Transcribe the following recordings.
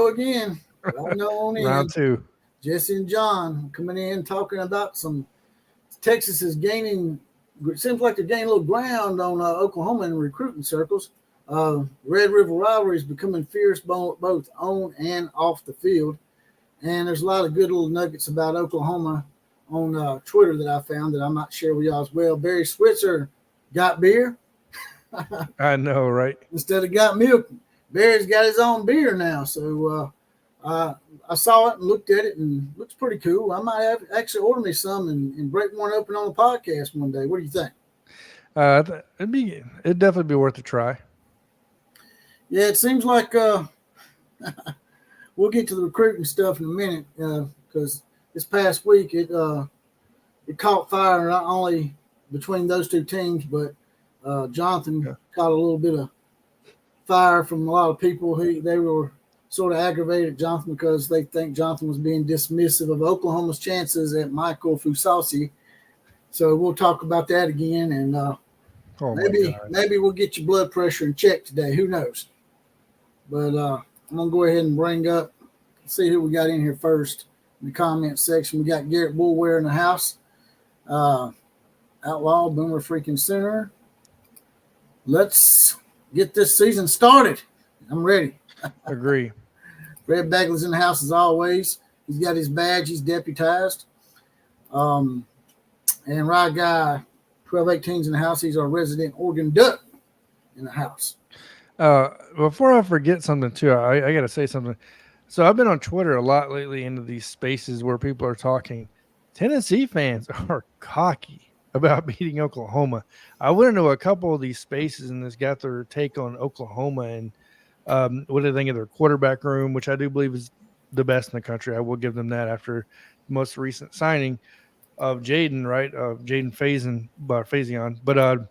go again. I know on Round in. two. Jesse and John coming in talking about some Texas is gaining. It seems like they're gaining a little ground on Oklahoma in recruiting circles. Red River rivalry is becoming fierce both on and off the field. And there's a lot of good little nuggets about Oklahoma on Twitter that I found that I might share with y'all as well. Barry Switzer got beer I know, right? instead of got milk. Barry's got his own beer now. So I saw it and looked at it and looks pretty cool. I might have actually order me some and break one open on the podcast one day. What do you think? It'd definitely be worth a try. Yeah, it seems like we'll get to the recruiting stuff in a minute because this past week it caught fire not only between those two teams, but Jonathan caught a little bit of fire from a lot of people. They were sort of aggravated at Jonathan because they think Jonathan was being dismissive of Oklahoma's chances at Michael Fusasi. So we'll talk about that again, and maybe we'll get your blood pressure in check today. Who knows? But I'm gonna go ahead and bring up, see who we got in here first in the comment section. We got Garrett Bullware in the house. Outlaw Boomer Freaking Center. Let's get this season started. I'm ready. Agree. Fred Bagley's in the house as always. He's got his badge. He's deputized. And Rye Guy 1218's in the house. He's our resident Oregon Duck in the house. Before I forget something too, I got to say something. So I've been on Twitter a lot lately into these spaces where people are talking. Tennessee fans are cocky about beating Oklahoma. I went into a couple of these spaces and just got their take on Oklahoma and what do they think of their quarterback room, which I do believe is the best in the country. I will give them that after the most recent signing of Cayden, right? Cayden Faison. But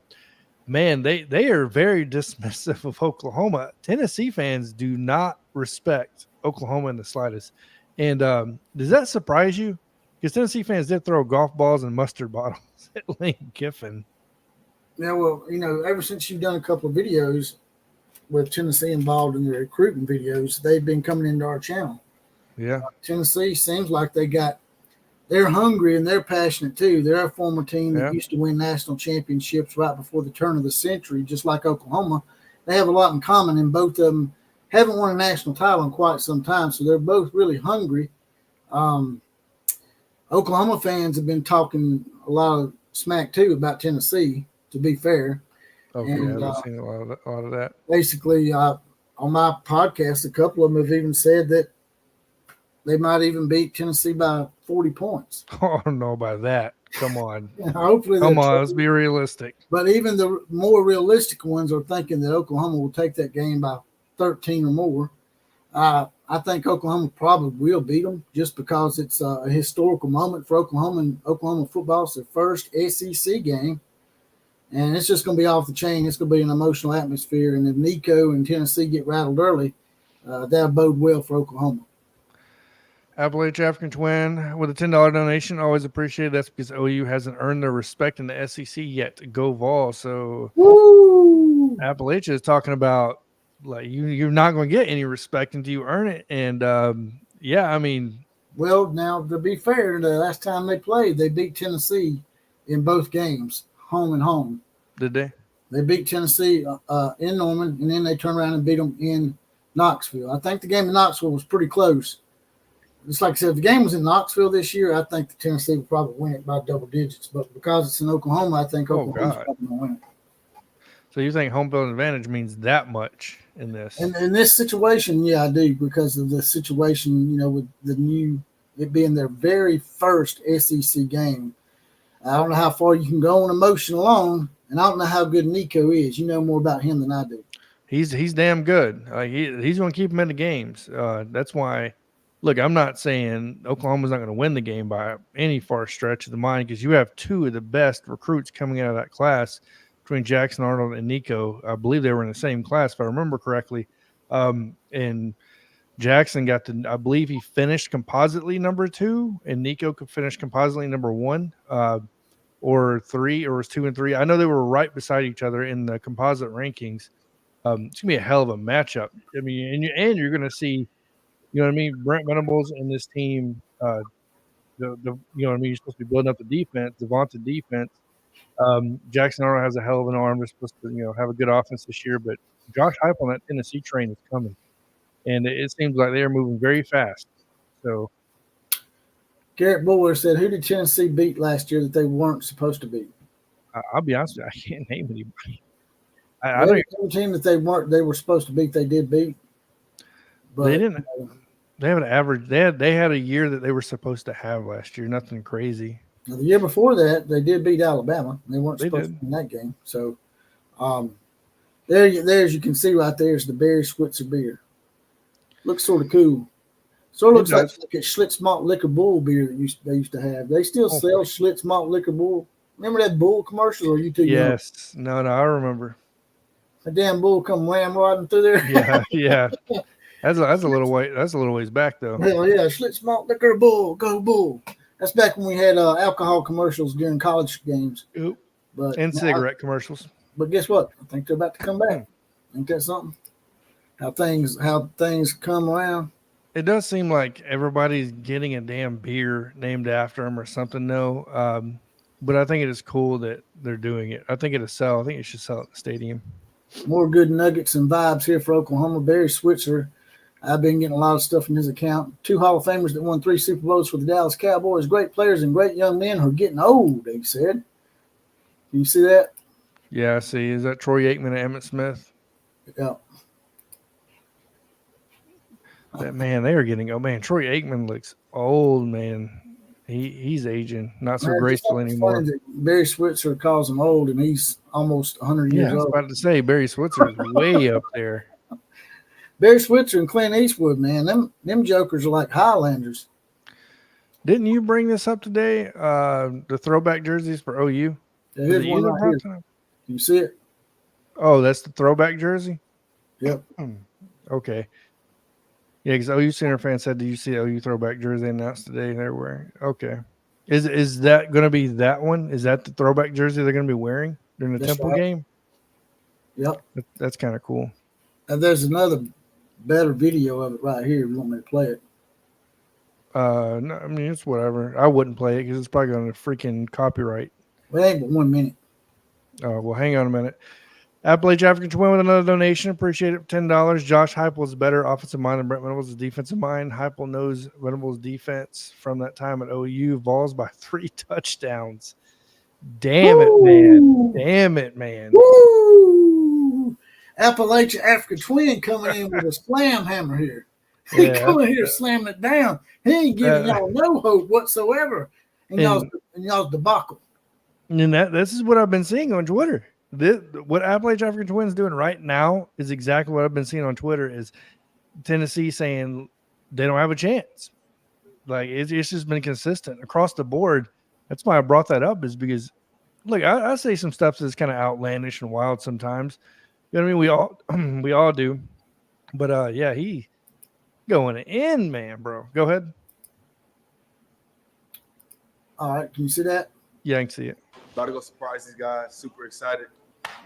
man, they are very dismissive of Oklahoma. Tennessee fans do not respect Oklahoma in the slightest. And does that surprise you? Because Tennessee fans did throw golf balls and mustard bottles at Lane Kiffin. Yeah, well, ever since you've done a couple of videos with Tennessee involved in the recruiting videos, they've been coming into our channel. Yeah. Tennessee seems like they're hungry and they're passionate too. They're a former team that used to win national championships right before the turn of the century, just like Oklahoma. They have a lot in common, and both of them haven't won a national title in quite some time, so they're both really hungry. Oklahoma fans have been talking a lot of smack too about Tennessee, to be fair. Okay, I've seen a lot of that. Basically, on my podcast, a couple of them have even said that they might even beat Tennessee by 40 points. Oh, no, by that. Come on. Hopefully, come on, let's be realistic. But even the more realistic ones are thinking that Oklahoma will take that game by 13 or more. I think Oklahoma probably will beat them just because it's a historical moment for Oklahoma, and Oklahoma football. It's their first SEC game, and it's just going to be off the chain. It's going to be an emotional atmosphere, and if Nico and Tennessee get rattled early, that'll bode well for Oklahoma. Appalachia African Twin with a $10 donation. Always appreciated. That's because OU hasn't earned their respect in the SEC yet. Go Vol. So Woo! Appalachia is talking about like you're not going to get any respect until you earn it. And I mean, well, now to be fair, the last time they played, they beat Tennessee in both games, home and home. Did they? They beat Tennessee in Norman, and then they turned around and beat them in Knoxville. I think the game in Knoxville was pretty close. Just like I said, if the game was in Knoxville this year, I think the Tennessee would probably win it by double digits. But because it's in Oklahoma, I think Oklahoma's probably going to win it. So you think home field advantage means that much in this? In this situation, yeah, I do, because of the situation, with it being their very first SEC game. I don't know how far you can go on emotion alone, and I don't know how good Nico is. You know more about him than I do. He's damn good. He's going to keep him in the games. That's why. Look, I'm not saying Oklahoma's not going to win the game by any far stretch of the mind, because you have two of the best recruits coming out of that class between Jackson Arnold and Nico. I believe they were in the same class, if I remember correctly. And Jackson I believe he finished compositely number 2, and Nico could finish compositely number 1 or 3, or was 2 and 3. I know they were right beside each other in the composite rankings. It's going to be a hell of a matchup. I mean, and you're going to see You know what I mean? Brent Venables and this team, you know what I mean? You're supposed to be building up the defense, the vaunted defense. Jackson Arnold has a hell of an arm. They're supposed to, have a good offense this year, but Josh Heupel on that Tennessee train is coming, and it seems like they are moving very fast. So Garrett Buller said, "Who did Tennessee beat last year that they weren't supposed to beat?" I'll be honest with you, I can't name anybody. I Every don't. team that they were supposed to beat, they did beat. But They didn't. They have an average. They had a year that they were supposed to have last year. Nothing crazy. the year before that, they did beat Alabama. They weren't They supposed did. to win that game. So, there as you can see right there is the Barry Switzer beer. Looks sort of cool. Sort of looks like a Schlitz Malt Liquor Bull beer that they used to have. They still sell Schlitz Malt Liquor Bull. Remember that Bull commercial, or are you too young? Yes. No, I remember. A damn bull come ramrodding through there. Yeah. That's a little way. That's a little ways back though. Hell yeah, Schlitz Malt Liquor Bull, go Bull. That's back when we had alcohol commercials during college games. Oop. But And cigarette commercials. But guess what? I think they're about to come back. Ain't that something? How things come around. It does seem like everybody's getting a damn beer named after them or something. No, but I think it is cool that they're doing it. I think it'll sell. I think it should sell at the stadium. More good nuggets and vibes here for Oklahoma. Barry Switzer. I've been getting a lot of stuff in his account. 2 Hall of Famers that won 3 Super Bowls for the Dallas Cowboys. Great players and great young men who are getting old, he said. Can you see that? Yeah, I see. Is that Troy Aikman and Emmett Smith? Yeah. That man, they are getting. Oh man, Troy Aikman looks old, man. He's aging, not so graceful anymore. Barry Switzer calls him old, and he's almost 100 years old. I was about to say Barry Switzer is way up there. Barry Switzer and Clint Eastwood, man, them jokers are like Highlanders. Didn't you bring this up today? The throwback jerseys for OU. Yeah, here's one right here. Can you see it? Oh, that's the throwback jersey? Yep. Okay. Yeah, because OU Center fan said, "Did you see the OU throwback jersey announced today?" They're wearing. Okay. Is that going to be that one? Is that the throwback jersey they're going to be wearing during the Temple game? Yep. That's kind of cool. And there's another better video of it right here. If you want me to play it? No, I mean it's whatever. I wouldn't play it because it's probably going to freaking copyright. Well, it ain't but 1 minute. Oh, well, hang on a minute. Appalachian African Twin with another donation. Appreciate it for $10. Josh Heupel is better offensive mind than Brent Venables' defensive mind. Heupel knows Venables' defense from that time at OU. Vols by 3 touchdowns. Damn it, man. Damn it, man. Woo! Appalachian African Twin coming in with a slam hammer here. He coming here slamming it down. He ain't giving y'all no hope whatsoever in y'all's debacle. And this is what I've been seeing on Twitter. What Appalachian African Twins doing right now is exactly what I've been seeing on Twitter is Tennessee saying they don't have a chance. Like it's just been consistent across the board. That's why I brought that up is because look, I say some stuff that's kind of outlandish and wild sometimes. You know what I mean? We all do. But yeah, he going in, man, bro. Go ahead. All right, can you see that? Yeah, I can see it. About to go surprise these guys. Super excited.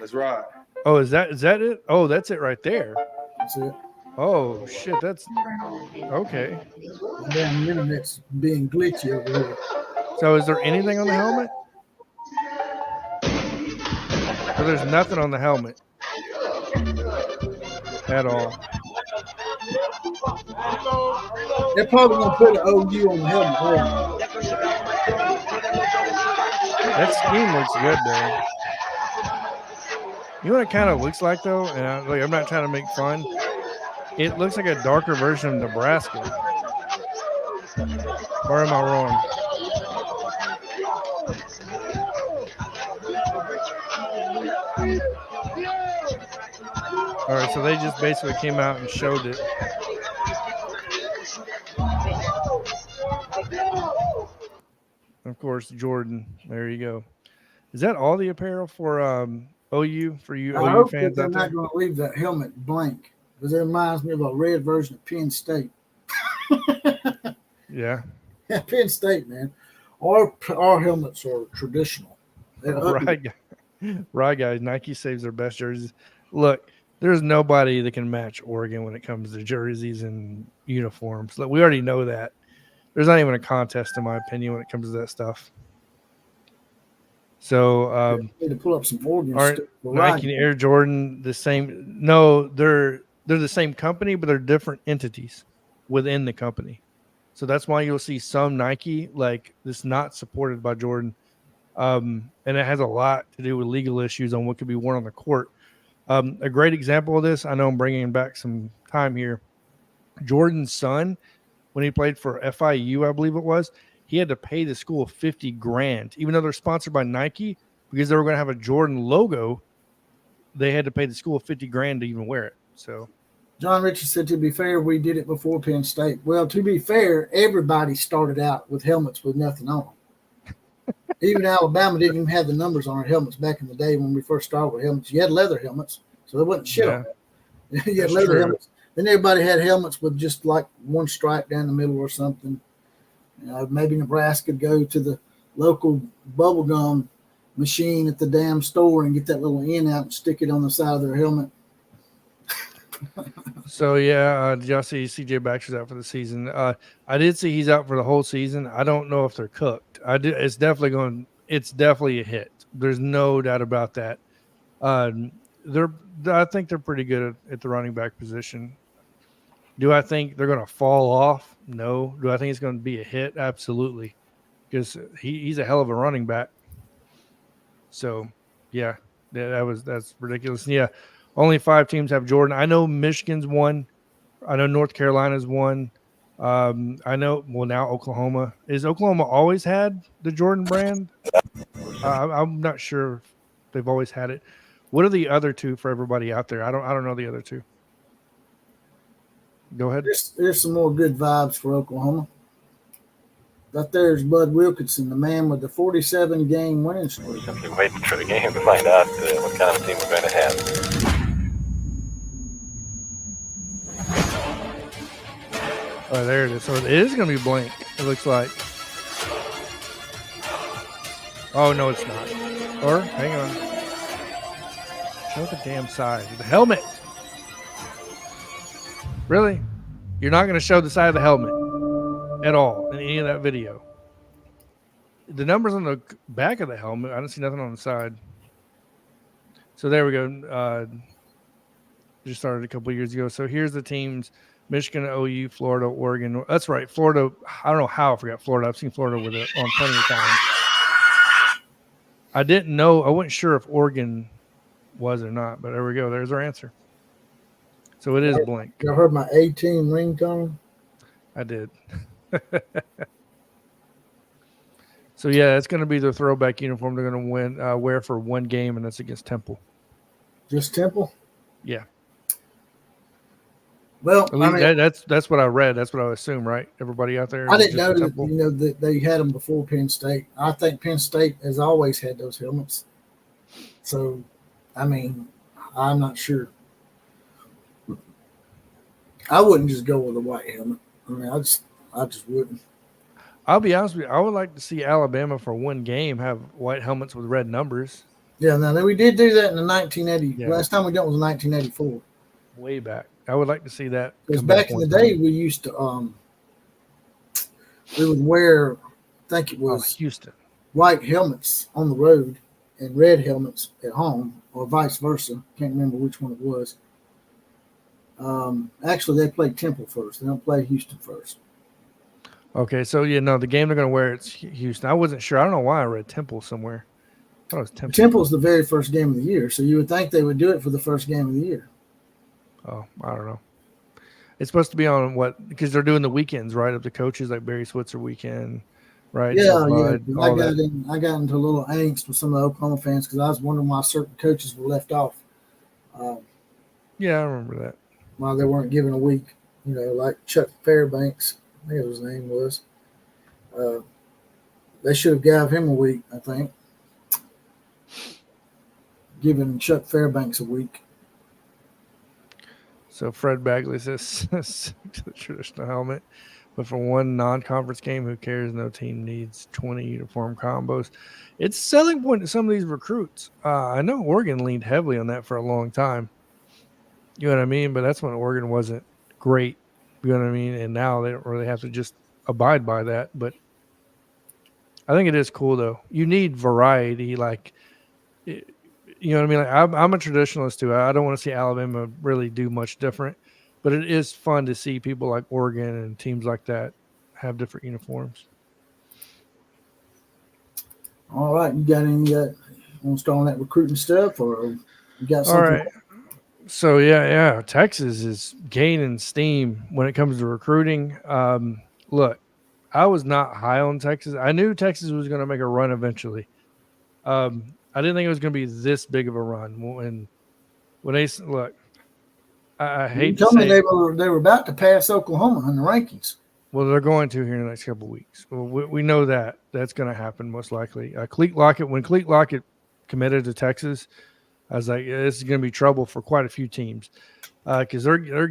Let's ride. Oh, is that it? Oh, that's it right there. That's it. Oh shit, that's okay. Damn internet's being glitchy over here. So is there anything on the helmet? So there's nothing on the helmet at all. They're probably gonna put an OU on the helmet. Right? That scheme looks good, though. You know what it kind of looks like, though? And I'm not trying to make fun. It looks like a darker version of Nebraska. Or am I wrong? All right, so they just basically came out and showed it. Of course, Jordan. There you go. Is that all the apparel for OU for you I OU hope fans that they're out there? not going to leave that helmet blank because it reminds me of a red version of Penn State. Yeah. Yeah, Penn State, man. Our helmets are traditional. Right, guys. Nike saves their best jerseys. Look, there's nobody that can match Oregon when it comes to jerseys and uniforms. Like, we already know that. There's not even a contest, in my opinion, when it comes to that stuff. So, Need to pull up some Oregon aren't stuff. Nike and Air Jordan the same? No, they're the same company, but they're different entities within the company. So that's why you'll see some Nike like this not supported by Jordan, and it has a lot to do with legal issues on what could be worn on the court. A great example of this, I know I'm bringing back some time here. Jordan's son, when he played for FIU, I believe it was, he had to pay the school $50,000, even though they're sponsored by Nike, because they were going to have a Jordan logo. They had to pay the school $50,000 to even wear it. So, John Richards said, to be fair, we did it before Penn State. Well, to be fair, everybody started out with helmets with nothing on them. Even Alabama didn't even have the numbers on our helmets back in the day when we first started with helmets. You had leather helmets, so there wasn't shit on it. You had leather helmets. Then everybody had helmets with just like one stripe down the middle or something. Maybe Nebraska would go to the local bubblegum machine at the damn store and get that little end out and stick it on the side of their helmet. So did y'all see CJ Baxter's out for the season? I did see he's out for the whole season. I don't know if they're cooked. It's definitely a hit. There's no doubt about that. I think they're pretty good at the running back position. Do I think they're going to fall off? No. Do I think it's going to be a hit? Absolutely, because he's a hell of a running back. So, yeah, that's ridiculous. Yeah, only 5 teams have Jordan. I know Michigan's one. I know North Carolina's one. I know, well, now Oklahoma. Is Oklahoma always had the Jordan brand? I'm not sure if they've always had it. What are the other 2 for everybody out there? I don't know the other 2. Go ahead. There's some more good vibes for Oklahoma. That there's Bud Wilkinson, the man with the 47-game winning streak. Simply waiting for the game to find out what kind of team we're going to have. Oh, there it is. So it is going to be blank, it looks like. Oh, no, it's not. Or, hang on. Show the damn side. The helmet. Really? You're not going to show the side of the helmet at all in any of that video. The numbers on the back of the helmet, I don't see nothing on the side. So there we go. Just started a couple of years ago. So here's the teams: Michigan, OU, Florida, Oregon. That's right. Florida. I don't know how I forgot Florida. I've seen Florida with it on plenty of times. I didn't know. I wasn't sure if Oregon was or not, but there we go. There's our answer. So it is blank. You heard my A-team ringtone? I did. So, yeah, it's going to be their throwback uniform they're going to wear for one game, and that's against Temple. Just Temple? Yeah. Well, I mean, that's what I read. That's what I assume, right? Everybody out there? I didn't know that, that they had them before Penn State. I think Penn State has always had those helmets. So, I mean, I'm not sure. I wouldn't just go with a white helmet. I mean, I just wouldn't. I'll be honest with you. I would like to see Alabama for one game have white helmets with red numbers. Yeah, now we did do that in the 1980. Yeah. Last time we done was 1984. Way back. I would like to see that. Because back in the day, we used to we would wear, I think it was Houston, white helmets on the road and red helmets at home, or vice versa. Can't remember which one it was. Actually, they played Temple first. They don't play Houston first. Okay, so the game they're going to wear, it's Houston. I wasn't sure. I don't know why I read Temple somewhere. I thought it was Temple. Temple's the very first game of the year, so you would think they would do it for the first game of the year. Oh, I don't know. It's supposed to be on what? Because they're doing the weekends, right? Of the coaches, like Barry Switzer weekend, right? Yeah, so I got into a little angst with some of the Oklahoma fans because I was wondering why certain coaches were left off. Yeah, I remember that. Why they weren't given a week, like Chuck Fairbanks, I think his name was. They should have gave him a week, I think. Giving Chuck Fairbanks a week. So Fred Bagley says the traditional helmet, but for one non-conference game, who cares? No team needs 20 uniform combos. It's a selling point to some of these recruits. I know Oregon leaned heavily on that for a long time. You know what I mean? But that's when Oregon wasn't great. You know what I mean? And now they don't really have to just abide by that. But I think it is cool though. You need variety, like you know what I mean. Like I'm a traditionalist too. I don't want to see Alabama really do much different, but it is fun to see people like Oregon and teams like that have different uniforms. All right, you got any want to start on that recruiting stuff, or you got All something? right. So yeah, Texas is gaining steam when it comes to recruiting. Look, I was not high on Texas. I knew Texas was going to make a run eventually. I didn't think it was going to be this big of a run. When they look, I You hate to told me say they it. were about to pass Oklahoma in the rankings. Well, they're going to here in the next couple of weeks. Well, we know that that's going to happen most likely. Cleat Lockett, when Cleat Lockett committed to Texas, I was like, this is going to be trouble for quite a few teams because they're not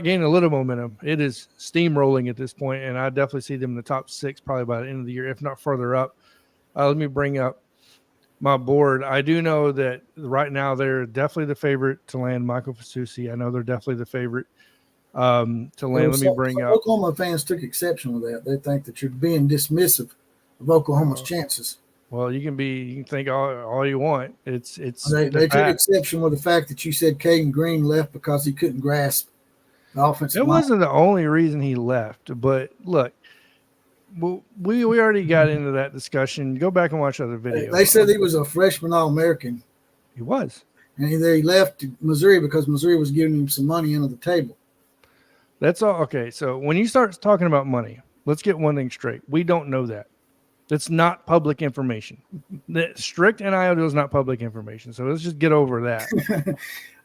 gaining a little momentum. It is steamrolling at this point, and I definitely see them in the top 6 probably by the end of the year, if not further up. Let me bring up my board. I do know that right now they're definitely the favorite to land Michael Fasusi. I know they're definitely the favorite to land. Let me bring up. Oklahoma fans took exception with that. They think that you're being dismissive of Oklahoma's chances. Well, you can think all you want. It's They took exception with the fact that you said Cayden Green left because he couldn't grasp the offensive line. It wasn't the only reason he left, but look, we already got into that discussion. Go back and watch other videos. They said he was a freshman All-American. He was. And he left Missouri because Missouri was giving him some money under the table. That's all. Okay, so when you start talking about money, let's get one thing straight. We don't know that. That's not public information. The strict NIL deal is not public information. So let's just get over that.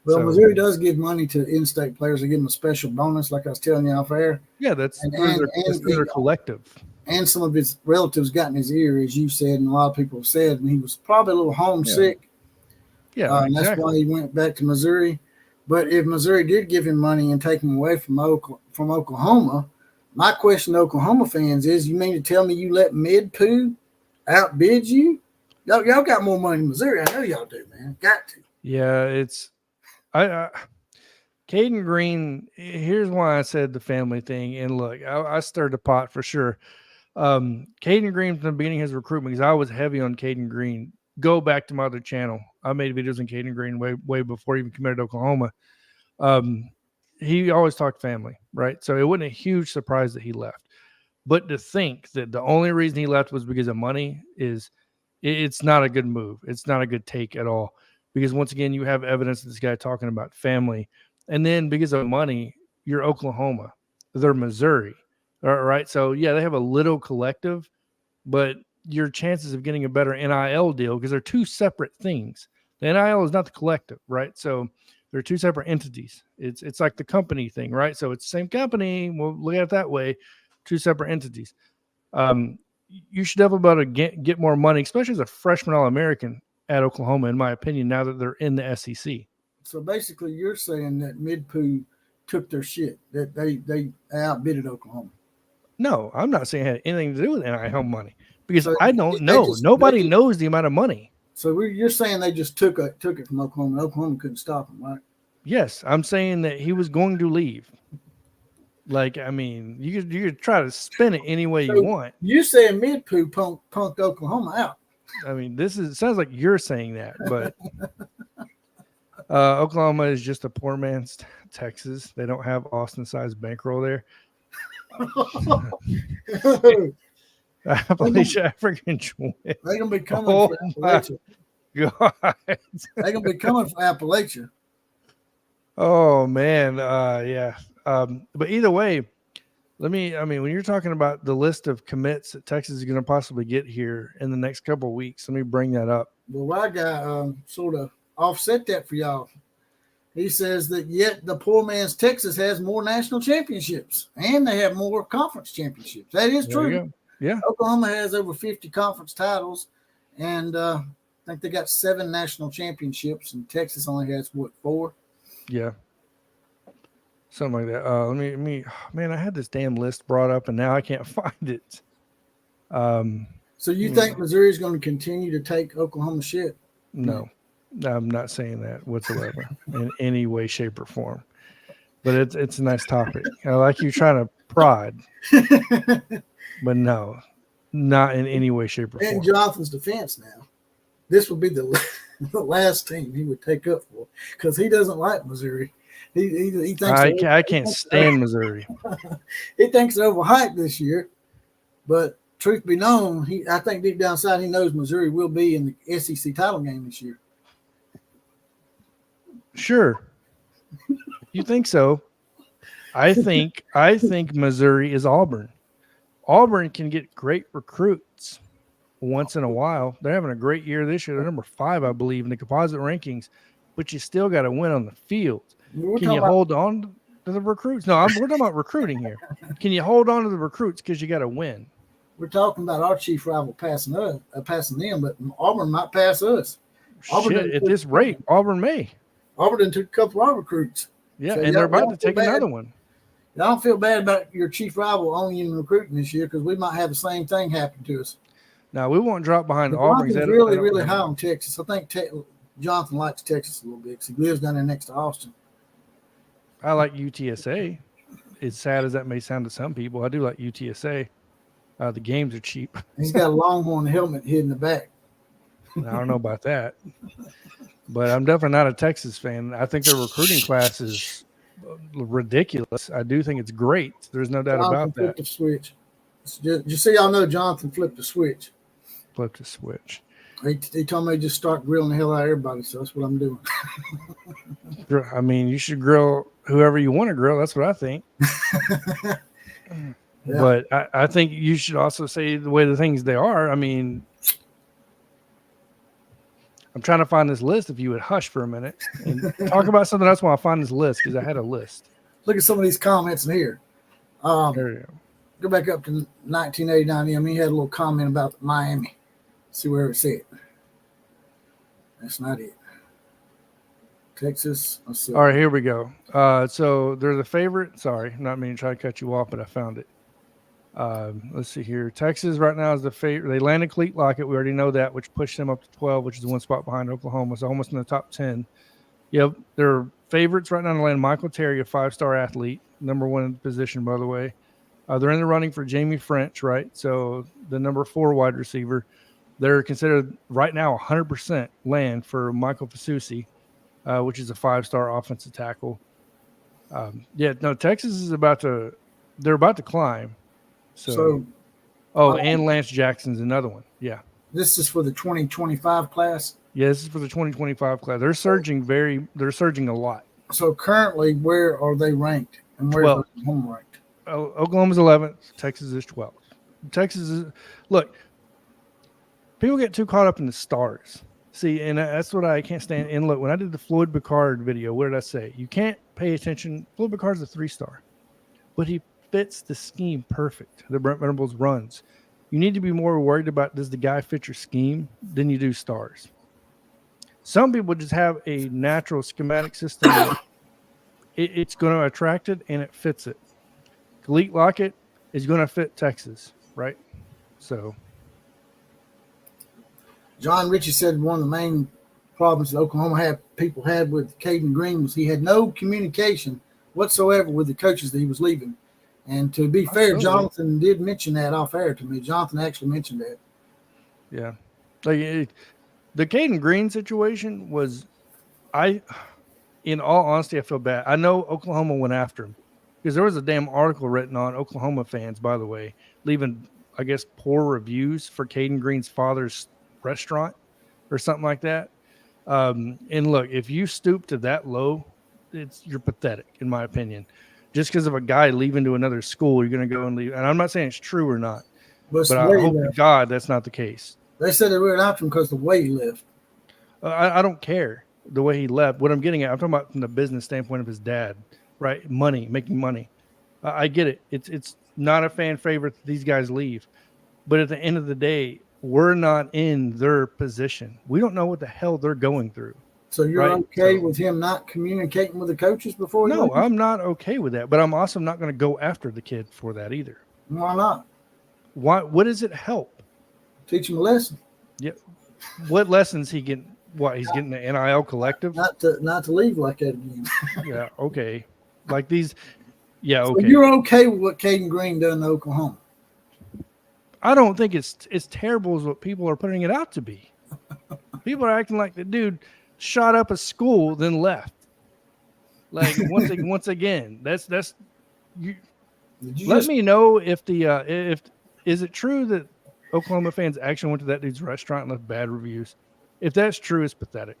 Well, Missouri does give money to in-state players. They give them a special bonus, like I was telling you off air. Yeah, that's through their collective. And some of his relatives got in his ear, as you said, and a lot of people have said, and he was probably a little homesick. Yeah, exactly. That's why he went back to Missouri. But if Missouri did give him money and take him away from Oklahoma, my question to Oklahoma fans is, you mean to tell me you let Mid-Poo outbid you? Y'all got more money in Missouri. I know y'all do, man. Got to. Yeah, it's Cayden Green. Here's why I said the family thing. And look, I stirred the pot for sure. Cayden Green from the beginning of his recruitment, because I was heavy on Cayden Green. Go back to my other channel. I made videos on Cayden Green way before he even committed to Oklahoma. He always talked family, right? So it wasn't a huge surprise that he left. But to think that the only reason he left was because of money it's not a good move. It's not a good take at all. Because once again, you have evidence of this guy talking about family. And then because of money, you're Oklahoma. They're Missouri. All right. So yeah, they have a little collective, but your chances of getting a better NIL deal, because they're two separate things. The NIL is not the collective, right? So they're two separate entities. It's like the company thing, right? So it's the same company. We'll look at it that way. Two separate entities. You should definitely be able to get more money, especially as a freshman All-American at Oklahoma, in my opinion, now that they're in the SEC. So basically you're saying that Mid-Poo took their shit, that they outbidded Oklahoma. No, I'm not saying it had anything to do with NIL money, because I don't know. Nobody knows the amount of money. So you're saying they just took it from Oklahoma. Oklahoma couldn't stop them, right? Yes, I'm saying that he was going to leave. Like, I mean, you could try to spin it any way you want. You're saying Mid-Poo punked Oklahoma out. I mean, it sounds like you're saying that, but Oklahoma is just a poor man's Texas. They don't have Austin-sized bankroll there. Appalachia African twin. They're gonna be coming for Appalachia. God. They're gonna be coming for Appalachia. Oh man, yeah. But either way, when you're talking about the list of commits that Texas is going to possibly get here in the next couple of weeks, let me bring that up. Well, I got sort of offset that for y'all. He says that yet the poor man's Texas has more national championships and they have more conference championships. That is true. Yeah. Oklahoma has over 50 conference titles, and I think they got 7 national championships, and Texas only has, 4? Yeah. Something like that. Let me. Man, I had this damn list brought up, and now I can't find it. So you think Missouri is going to continue to take Oklahoma shit? No. I'm not saying that whatsoever in any way, shape, or form. But it's a nice topic. I like you trying to prod, but no, not in any way, shape, or form. In Jonathan's defense now, this would be the last team he would take up for because he doesn't like Missouri. He thinks I can't stand Missouri. He thinks they're overhyped this year, but truth be known, I think deep down inside he knows Missouri will be in the SEC title game this year. Sure, you think so? I think Missouri is Auburn. Auburn can get great recruits once in a while. They're having a great year this year. They're number 5, I believe, in the composite rankings, but you still got to win on the field. Can you hold on to the recruits? No, we're talking about recruiting here. Can you hold on to the recruits because you got to win? We're talking about our chief rival passing them, but Auburn might pass us. Shit, at this rate, Auburn may. Auburn took a couple of our recruits. Yeah, so and they're about to take another one. I don't feel bad about your chief rival only in recruiting this year because we might have the same thing happen to us. Now, we won't drop behind Auburn. He's really high on Texas. I think Jonathan likes Texas a little bit because he lives down there next to Austin. I like UTSA. As sad as that may sound to some people, I do like UTSA. The games are cheap. He's got a Longhorn helmet hidden in the back. I don't know about that. But I'm definitely not a Texas fan. I think their recruiting class is ridiculous. I do think it's great. There's no doubt about that. Flipped the switch. Just so y'all know, Jonathan flipped the switch. Flipped the switch. He told me to just start grilling the hell out of everybody, so that's what I'm doing. I mean, you should grill whoever you want to grill. That's what I think. Yeah. But I think you should also say the way the things they are. I mean, I'm trying to find this list. If you would hush for a minute and talk about something else while I find this list, because I had a list. Look at some of these comments in here. There you go back up to 1989. He had a little comment about Miami. See where it's at. That's not it. Texas. All right, here we go. So they're the favorite. Sorry, not meaning to try to cut you off, but I found it. Let's see here. Texas right now is the favorite. They landed Cleat Lockett. We already know that, which pushed them up to 12, which is one spot behind Oklahoma. So almost in the top 10. Yep, they're favorites right now to land Michael Terry, a 5-star athlete, number 1 position, by the way. They're in the running for Jamie French, right? So the number 4 wide receiver. They're considered right now 100% land for Michael Fasusi, which is a 5-star offensive tackle. Texas is they're about to climb. So and Lance Jackson's another one. Yeah. This is for the 2025 class? Yeah, this is for the 2025 class. They're surging a lot. So currently, where are they ranked? And where is Oklahoma ranked? Oklahoma's 11th. Texas is 12th. Look, people get too caught up in the stars. See, and that's what I can't stand. And look, when I did the Floyd Picard video, what did I say? You can't pay attention. Floyd Picard's a 3-star, but he fits the scheme perfect. The Brent Venables runs. You need to be more worried about does the guy fit your scheme than you do stars. Some people just have a natural schematic system. It's going to attract it and it fits it. Cleat Lockett is going to fit Texas, right? So, John Ritchie said one of the main problems that Oklahoma people had with Cayden Green was he had no communication whatsoever with the coaches that he was leaving. And to be fair, Jonathan did mention that off air to me. Jonathan actually mentioned that. Yeah. The Cayden Green situation was, in all honesty, I feel bad. I know Oklahoma went after him because there was a damn article written on Oklahoma fans, by the way, leaving, I guess, poor reviews for Cayden Green's father's restaurant or something like that. And look, if you stoop to that low, you're pathetic, in my opinion. Just because of a guy leaving to another school, you're going to go and leave. And I'm not saying it's true or not, but I hope to God that's not the case. They said they were after him because of the way he left. I don't care the way he left. What I'm getting at, I'm talking about from the business standpoint of his dad, right? Making money. I get it. It's not a fan favorite that these guys leave. But at the end of the day, we're not in their position. We don't know what the hell they're going through. So you're okay with him not communicating with the coaches before? No, I'm not okay with that. But I'm also not going to go after the kid for that either. Why not? Why? What does it help? Teach him a lesson. Yeah. What lessons he can What, he's getting the NIL collective? Not to leave like that again. Yeah, okay. Like these, yeah, okay. So you're okay with what Cayden Green done to Oklahoma? I don't think it's terrible as what people are putting it out to be. People are acting like the dude shot up a school then left. Like once again, that's you. Let me know if is it true that Oklahoma fans actually went to that dude's restaurant and left bad reviews? If that's true, it's pathetic.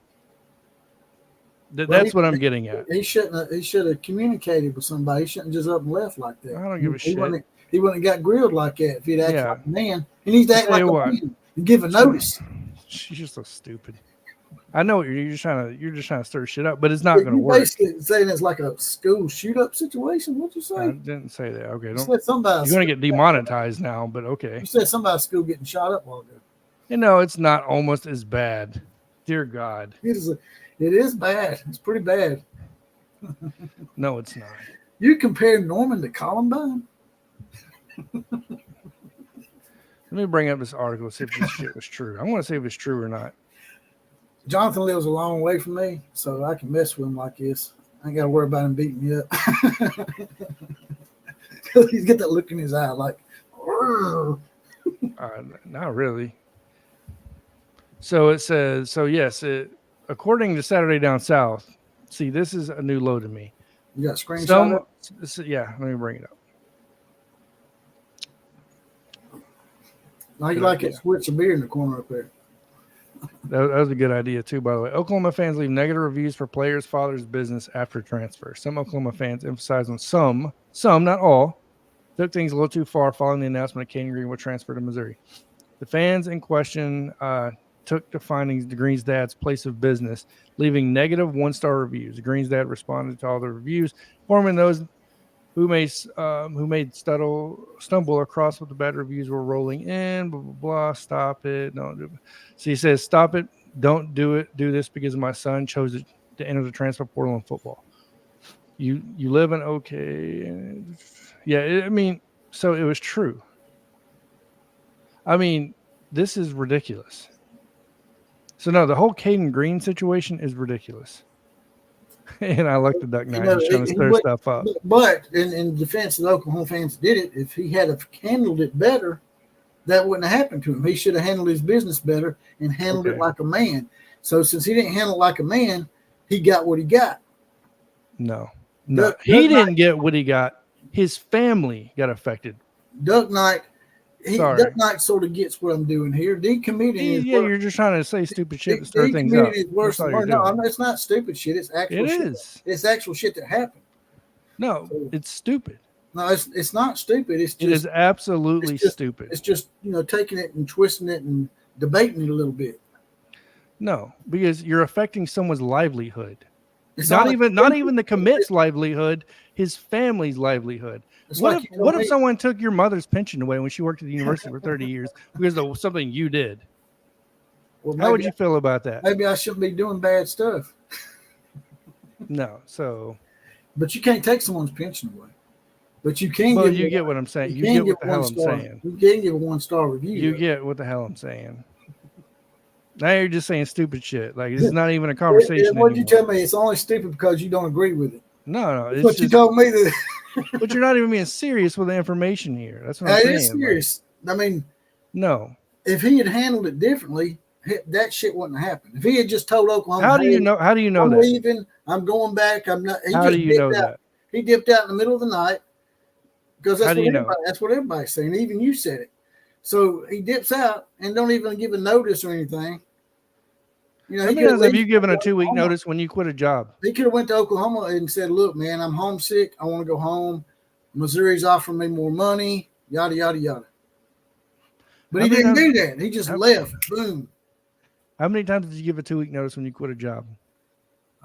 That's what I'm getting at. He should have communicated with somebody. He shouldn't just up and left like that. I don't give a shit. He wouldn't have got grilled like that if he'd acted like a man. He needs to act like a man and give a notice. She's just so stupid. I know you're just trying to stir shit up, but it's not going to work. Basically saying it's like a school shoot up situation. What'd you say? I didn't say that. Okay, You said somebody. You're going to get demonetized now, but okay. You said somebody's school getting shot up while ago. You know, it's not almost as bad. Dear God. It is bad. It's pretty bad. No, it's not. You compare Norman to Columbine? Let me bring up this article, see if this shit was true. I want to see if it's true or not. Jonathan lives a long way from me, so I can mess with him like this. I ain't got to worry about him beating me up. He's got that look in his eye like, not really. So it says, yes, according to Saturday Down South, see, this is a new low to me. You got a screenshot? Yeah, let me bring it up. Now you like it, Switzer beer in the corner up there. That was a good idea, too, by the way. Oklahoma fans leave negative reviews for players' father's business after transfer. Some Oklahoma fans emphasize on some, not all, took things a little too far following the announcement of Cayden Green would transfer to Missouri. The fans in question took to finding the Green's dad's place of business, leaving negative 1-star reviews. The Green's dad responded to all the reviews, informing those who made stumble across what the bad reviews were rolling in, blah, blah, blah, stop it. No, so he says, stop it. Don't do it. Do this because my son chose to enter the transfer portal in football. You live in okay. Yeah, I mean, so it was true. I mean, this is ridiculous. So no, the whole Cayden Green situation is ridiculous. And I like the Duck Knight. He's trying to stir stuff up. But in defense of the Oklahoma fans did it, if he had handled it better, that wouldn't have happened to him. He should have handled his business better and handled it like a man. So since he didn't handle it like a man, he got what he got. No. He didn't get what he got. His family got affected. Duck Knight sort of gets what I'm doing here. Decommitting. You're just trying to say stupid shit to stir things up. Is worse than no, it's not stupid shit. It's actual shit. It's actual shit that happened. No, it's stupid. No, it's not stupid. It is absolutely stupid. It's just, taking it and twisting it and debating it a little bit. No, because you're affecting someone's livelihood. It's not even the commit's livelihood, his family's livelihood. What if someone took your mother's pension away when she worked at the university for 30 years because of something you did? Well, how would you feel about that? Maybe I shouldn't be doing bad stuff. No, so. But you can't take someone's pension away. But you can. Well, you get what I'm saying. You get what the hell I'm saying. You can give a 1-star review. You get what the hell I'm saying. Now you're just saying stupid shit. Like it's not even a conversation. What you tell me? It's only stupid because you don't agree with it. No, it's what you told me that. But you're not even being serious with the information here. That's what I'm saying. It is serious. I mean, no. If he had handled it differently, that shit wouldn't have happened. If he had just told Oklahoma, how do you know I'm that? Leaving. I'm going back. I'm not. How do you know that? He dipped out in the middle of the night because that's what everybody's saying. Even you said it. So he dips out and don't even give a notice or anything. How many times have you given a 2-week notice when you quit a job? He could have went to Oklahoma and said, look, man, I'm homesick. I want to go home. Missouri's offering me more money, yada, yada, yada. But he didn't do that. He just left. Boom. How many times did you give a 2-week notice when you quit a job?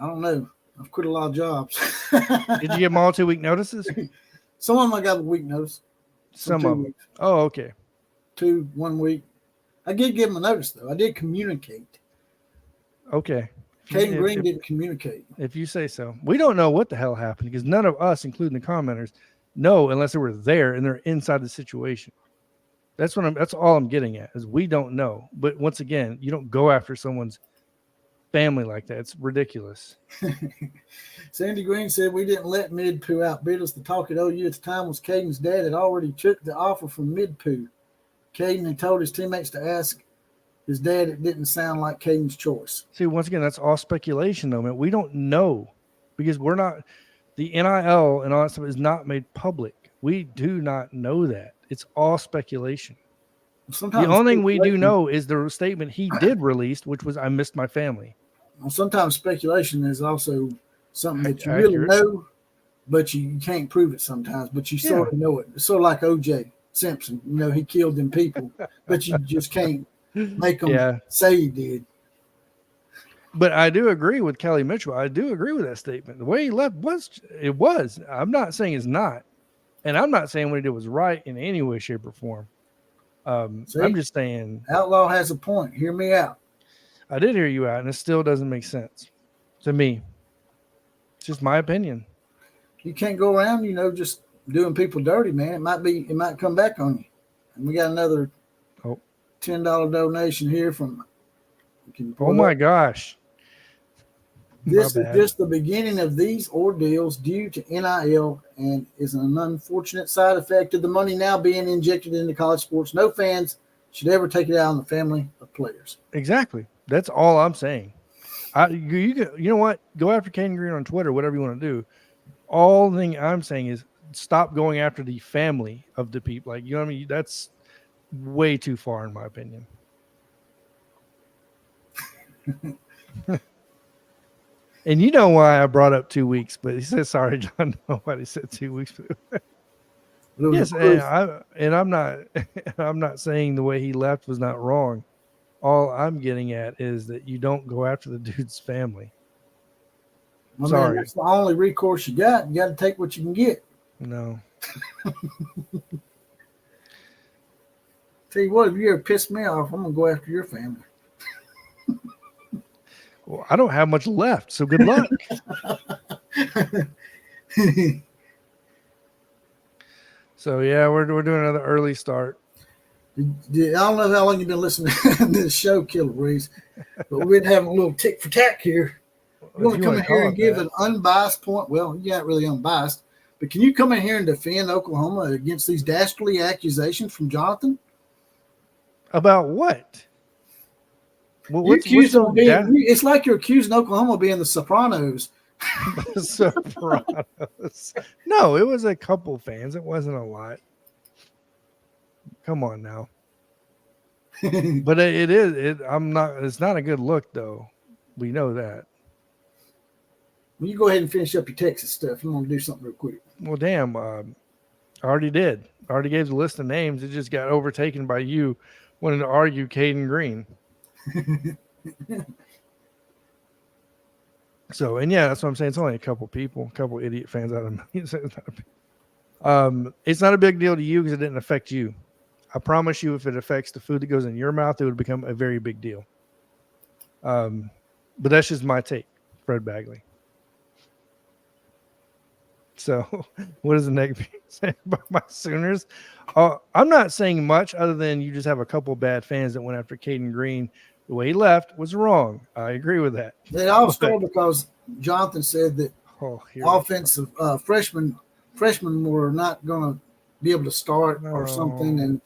I don't know. I've quit a lot of jobs. Did you give them all 2-week notices? Some of them I got a week notice. Some of them. Oh, okay. 1 week. I did give them a notice, though. I did communicate. Okay. Cayden Green didn't communicate. If you say so. We don't know what the hell happened because none of us, including the commenters, know unless they were there and they're inside the situation. That's all I'm getting at is we don't know. But once again, you don't go after someone's family like that. It's ridiculous. Sandy Green said we didn't let Mid-Poo outbid us. The talk at OU at the time was Cayden's dad had already took the offer from Mid-Poo. Cayden had told his teammates to ask his dad. It didn't sound like Cayden's choice. See, once again, that's all speculation, though, man. We don't know because we're not – the NIL and all that stuff is not made public. We do not know that. It's all speculation. Sometimes the only thing we do know is the statement he did release, which was, I missed my family. Well, sometimes speculation is also something that you Accurate. really know, but you can't prove it sometimes, but you sort of know it. It's sort of like O.J. Simpson. You know, he killed them people, but you just can't make them say he did. But I do agree with Kelly Mitchell. I do agree with that statement. The way he left was. I'm not saying it's not. And I'm not saying what he did was right in any way, shape, or form. I'm just saying. Outlaw has a point. Hear me out. I did hear you out, and it still doesn't make sense to me. It's just my opinion. You can't go around, just doing people dirty, man. It might come back on you. And we got another $10 donation here from. Oh my gosh. This is just the beginning of these ordeals due to NIL and is an unfortunate side effect of the money now being injected into college sports. No fans should ever take it out on the family of players. Exactly. That's all I'm saying. You know what? Go after Cayden Green on Twitter, whatever you want to do. All the thing I'm saying is stop going after the family of the people. Like, you know what I mean? That's way too far in my opinion. And you know why I brought up 2 weeks, but he said, sorry, John, nobody said 2 weeks. Yes, and I'm not saying the way he left was not wrong. All I'm getting at is that you don't go after the dude's family. Sorry. Man, that's the only recourse you got. You got to take what you can get. No. Tell you what, if you ever piss me off, I'm going to go after your family. Well, I don't have much left, so good luck. So, yeah, we're doing another early start. I don't know how long you've been listening to this show, Killer Breeze, but we've been having a little tick for tack here. You want to come in here and give an unbiased point? Well, you're not really unbiased, but can you come in here and defend Oklahoma against these dastardly accusations from Jonathan? About what? Well, it's like you're accusing Oklahoma of being the Sopranos. The Sopranos. No, it was a couple fans. It wasn't a lot. Come on now. But it is. It's not a good look, though. We know that. Well, you go ahead and finish up your Texas stuff. I'm going to do something real quick. Well, damn. I already did. I already gave the list of names. It just got overtaken by you wanting to argue Cayden Green. So, and yeah, that's what I'm saying. It's only a couple people, a couple idiot fans out of millions. It's not a big deal to you because it didn't affect you. I promise you, if it affects the food that goes in your mouth, it would become a very big deal. But that's just my take, Fred Bagley. So, what does the negative say about my Sooners? I'm not saying much other than you just have a couple bad fans that went after Cayden Green. The way he left was wrong. I agree with that. It all started because Jonathan said that offensive freshmen were not going to be able to start or something. And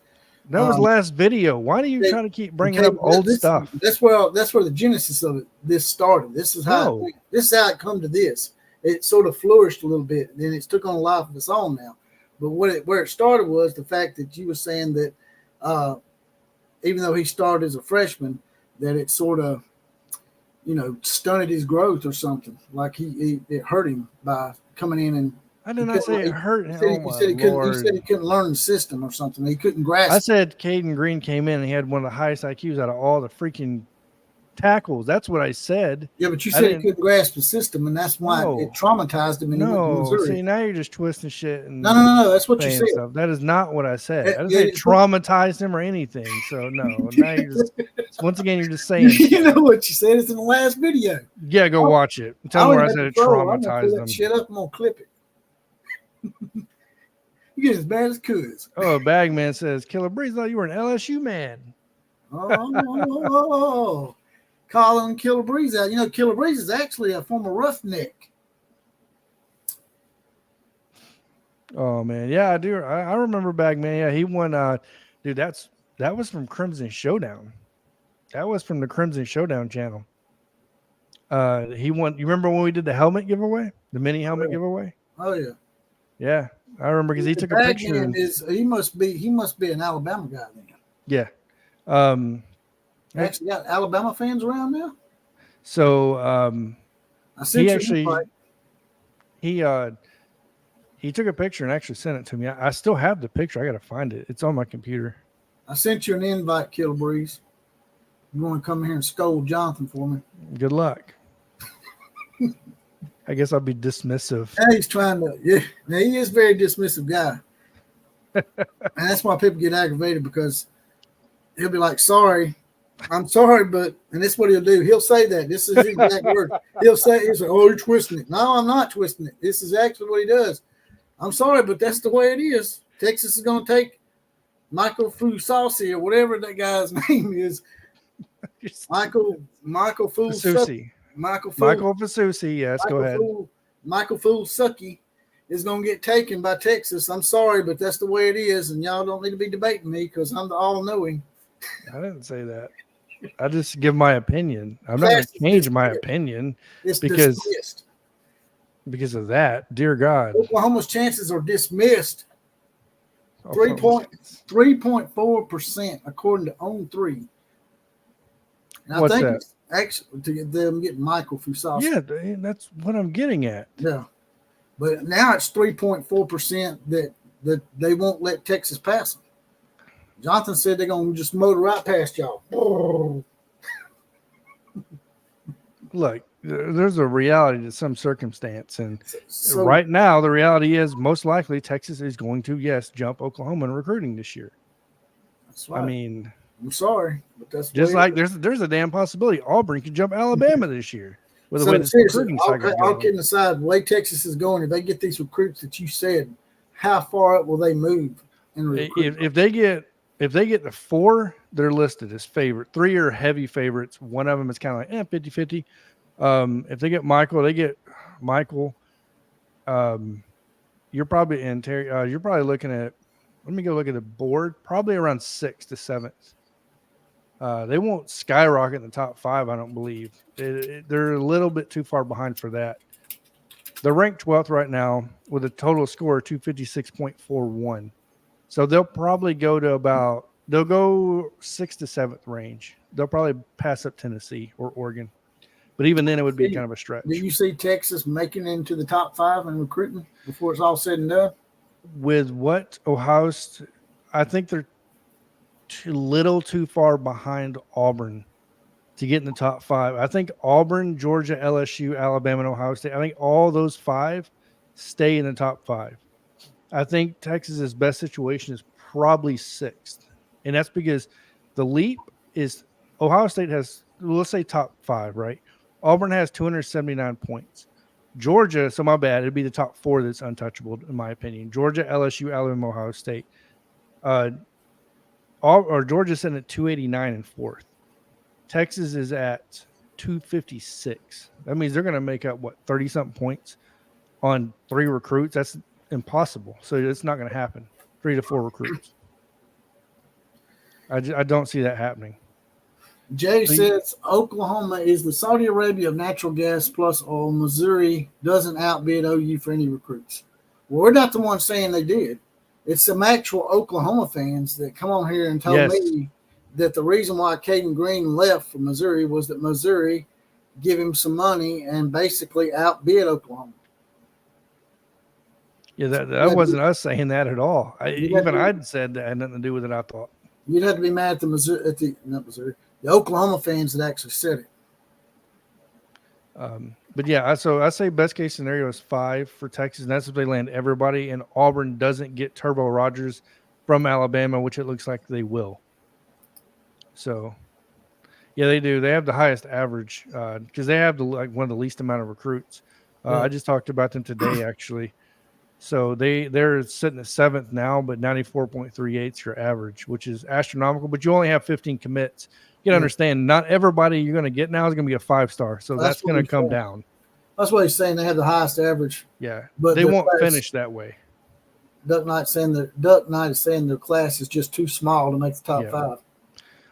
that was last video. Why do you try to keep bringing up old stuff? That's where the genesis of this started. This is how it come to this. It sort of flourished a little bit, and then it's took on a life of its own now. But where it started was the fact that you were saying that even though he started as a freshman, that it sort of, stunted his growth or something. Like it hurt him by coming in and. I did not say it hurt him. He said he couldn't learn the system or something. He couldn't grasp. I said Cayden Green came in and he had one of the highest IQs out of all the freaking tackles. That's what I said. Yeah, but you said he couldn't grasp the system, and that's why it traumatized him. See, now you're just twisting shit. And no. That's what you said. Stuff. That is not what I said. I didn't say it traumatized him or anything. So no. Now you're just once again you're just saying. You know what you said? It's in the last video. Yeah, go watch it. Tell me where I said it traumatized him. Shut up! I'm gonna clip it. You get as bad as Cuz. Oh, Bagman says, Killer Breeze thought you were an LSU man. Oh. calling Killer Breeze out. You know, Killer Breeze is actually a former roughneck. Oh man, yeah, I do. I remember back, man. Yeah, he won. Dude, that was from Crimson Showdown. That was from the Crimson Showdown channel. He won. You remember when we did the helmet giveaway, the mini helmet giveaway? Oh yeah. Yeah, I remember because he took a Bad picture. man he must be an Alabama guy then. Yeah. Actually got Alabama fans around now. So I sent he you actually an invite. he took a picture and actually sent it to me. I still have the picture. I got to find it. It's on my computer. I sent you an invite, Killer Breeze. You want to come here and scold Jonathan for me? Good luck. I guess I'll be dismissive. Now he's trying to, yeah. Now he is a very dismissive guy. And that's why people get aggravated, because he'll be like, sorry, I'm sorry, but, and this is what he'll do. He'll say that. This is his exact word. He'll say, oh, you're twisting it. No, I'm not twisting it. This is actually what he does. I'm sorry, but that's the way it is. Texas is going to take Michael Fusasi or whatever that guy's name is. Michael Fasusi. Michael Fasusi. Yes, go ahead. Michael Fusaki is going to get taken by Texas. I'm sorry, but that's the way it is, and y'all don't need to be debating me because I'm the all-knowing. I didn't say that. I just give my opinion. I'm not going to change my opinion because of that. Dear God, Oklahoma's chances are dismissed. 3.4% according to On3. And What's I think that? it's actually to them getting Michael Fusasi. Yeah, that's what I'm getting at. Yeah, but now it's 3.4% that they won't let Texas pass them. Jonathan said they're going to just motor right past y'all. Look, there's a reality to some circumstance, and So, right now the reality is most likely Texas is going to jump Oklahoma in recruiting this year. that's right. I mean, I'm sorry, but that's just like there's a damn possibility Auburn could jump Alabama this year with the way this recruiting cycle is all going. kidding aside, the way Texas is going, if they get these recruits that you said, how far up will they move in recruiting? If they get the 4, they're listed as favorite. 3 are heavy favorites. One of them is kind of like 50-50. If they get Michael, you're probably in Terry. You're probably looking at. Let me go look at the board. Probably around 6th to 7th. They won't skyrocket in the top 5, I don't believe. They're a little bit too far behind for that. They're ranked 12th right now with a total score of 256.41. So they'll probably go to they'll go 6th to 7th range. They'll probably pass up Tennessee or Oregon. But even then, it would be kind of a stretch. Do you see Texas making it into the top 5 in recruiting before it's all said and done? With what Ohio State, I think they're little too far behind Auburn to get in the top 5. I think Auburn, Georgia, LSU, Alabama, and Ohio State, I think all those 5 stay in the top 5. I think Texas's best situation is probably 6th. And that's because the leap is Ohio State has, let's say top 5, right? Auburn has 279 points. Georgia, so my bad, it'd be the top 4 that's untouchable, in my opinion. Georgia, LSU, Alabama, Ohio State. Georgia's sitting at 289 and 4th. Texas is at 256. That means they're going to make up, 30-something points on 3 recruits? That's impossible. So it's not going to happen. 3 to 4 recruits. I don't see that happening. Jay says Oklahoma is the Saudi Arabia of natural gas plus oil. Missouri doesn't outbid OU for any recruits. Well, we're not the ones saying they did. It's some actual Oklahoma fans that come on here and told me that the reason why Cayden Green left for Missouri was that Missouri give him some money and basically outbid Oklahoma. Yeah, that wasn't us saying that at all. I'd said that had nothing to do with it, I thought. You'd have to be mad at the Oklahoma fans that actually said it. But yeah, so I say best case scenario is 5 for Texas, and that's if they land everybody, and Auburn doesn't get Turbo Rogers from Alabama, which it looks like they will. So, yeah, they do. They have the highest average because they have one of the least amount of recruits. I just talked about them today, actually. So they're sitting at 7th now, but 94.38 is your average, which is astronomical. But you only have 15 commits. You understand, not everybody you're going to get now is going to be a 5-star, so that's going to come down. That's what he's saying. They have the highest average. Yeah, but they won't finish that way. Duck Knight is saying their class is just too small to make the top 5.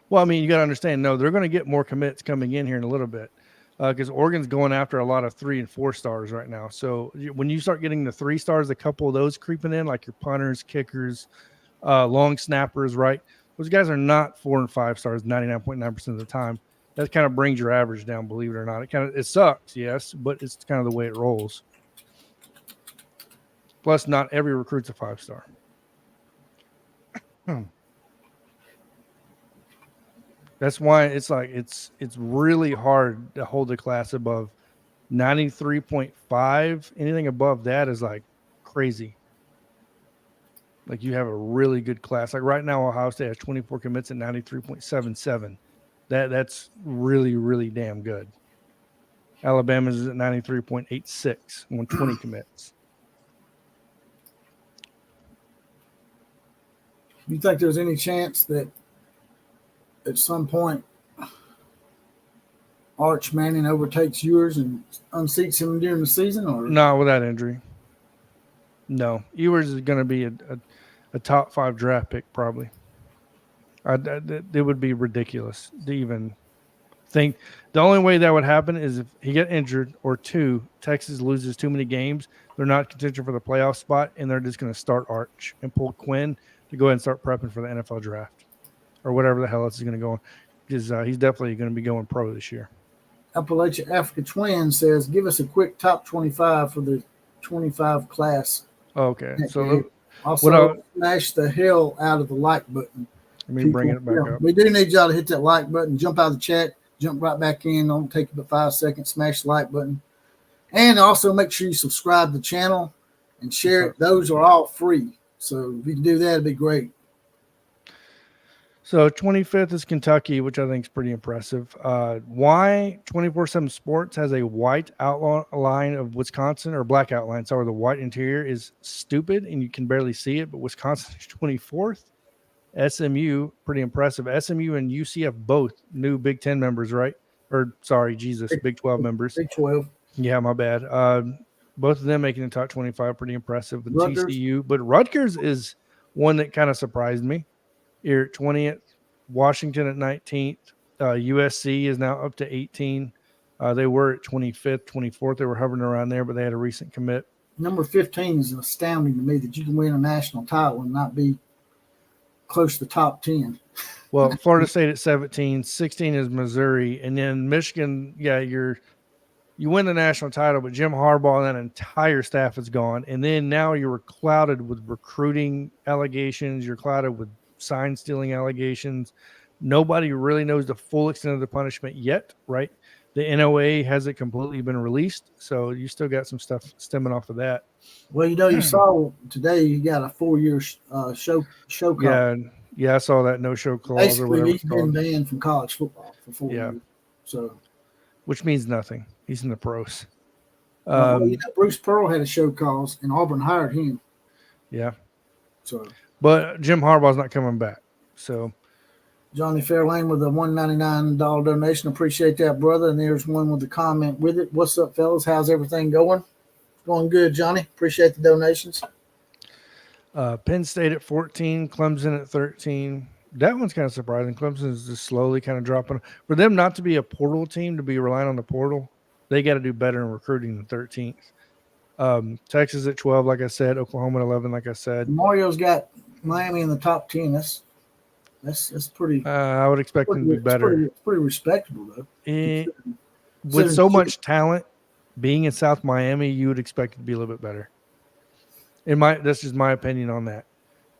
Well, I mean, you got to understand. No, they're going to get more commits coming in here in a little bit because Oregon's going after a lot of 3 and 4 stars right now. So when you start getting the 3 stars, a couple of those creeping in, like your punters, kickers, long snappers, right? Those guys are not 4 and 5 stars 99.9% of the time. That kind of brings your average down, believe it or not. It sucks, yes, but it's kind of the way it rolls. Plus, not every recruit's a 5-star. That's why it's like it's really hard to hold a class above 93.5. Anything above that is like crazy. Like you have a really good class. Like right now, Ohio State has 24 commits at 93.77. That's really, really damn good. Alabama's at 93.86 on 20 commits. You think there's any chance that at some point Arch Manning overtakes yours and unseats him during the season? Or not with that injury? No. Ewers is going to be a top 5 draft pick probably. It would be ridiculous to even think. The only way that would happen is if he get injured or 2, Texas loses too many games. They're not contention for the playoff spot, and they're just going to start Arch and pull Quinn to go ahead and start prepping for the NFL draft or whatever the hell else is going to go on. Because he's definitely going to be going pro this year. Appalachia Africa Twin says, give us a quick top 25 for the 25 class. Okay. So also smash the hell out of the like button. Let me bring it back up. We do need y'all to hit that like button, jump out of the chat, jump right back in. Don't take you but 5 seconds. Smash the like button. And also make sure you subscribe to the channel and share it. Those are all free. So if you can do that, it'd be great. So 25th is Kentucky, which I think is pretty impressive. Why 24/7 Sports has a white outline of Wisconsin, or black outline, sorry, the white interior is stupid and you can barely see it, but Wisconsin is 24th. SMU, pretty impressive. SMU and UCF both new Big 10 members, right? Or sorry, Jesus, Big 12 members. Big 12. Yeah, my bad. Both of them making the top 25, pretty impressive. With Rutgers. TCU, but Rutgers is one that kind of surprised me. Here at 20th, Washington at 19th. USC is now up to 18. They were at 25th, 24th. They were hovering around there, but they had a recent commit. Number 15 is astounding to me that you can win a national title and not be close to the top 10. Well, Florida State at 17. 16 is Missouri. And then Michigan, yeah, you win the national title, but Jim Harbaugh and that entire staff is gone. And then now you're clouded with recruiting allegations. You're clouded with sign stealing allegations. Nobody really knows the full extent of the punishment yet, right? The NOA hasn't completely been released, so you still got some stuff stemming off of that. Well, you saw today you got a 4-year show call. Yeah, I saw that no-show clause. Basically, or whatever he's been banned from college football for 4 years. So, which means nothing. He's in the pros. Bruce Pearl had a show cause, and Auburn hired him. Yeah. So, but Jim Harbaugh's not coming back. So, Johnny Fairlane with a $199 donation. Appreciate that, brother. And there's one with a comment with it. What's up, fellas? How's everything going? Going good, Johnny. Appreciate the donations. Penn State at 14, Clemson at 13. That one's kind of surprising. Clemson is just slowly kind of dropping. For them not to be a portal team, to be relying on the portal, they got to do better in recruiting than 13th. Texas at 12, like I said. Oklahoma at 11, like I said. Mario's got Miami in the top 10. That's pretty. I would expect them to be better. It's pretty respectable, though. With so much talent being in South Miami, you would expect it to be a little bit better. That's just my opinion on that.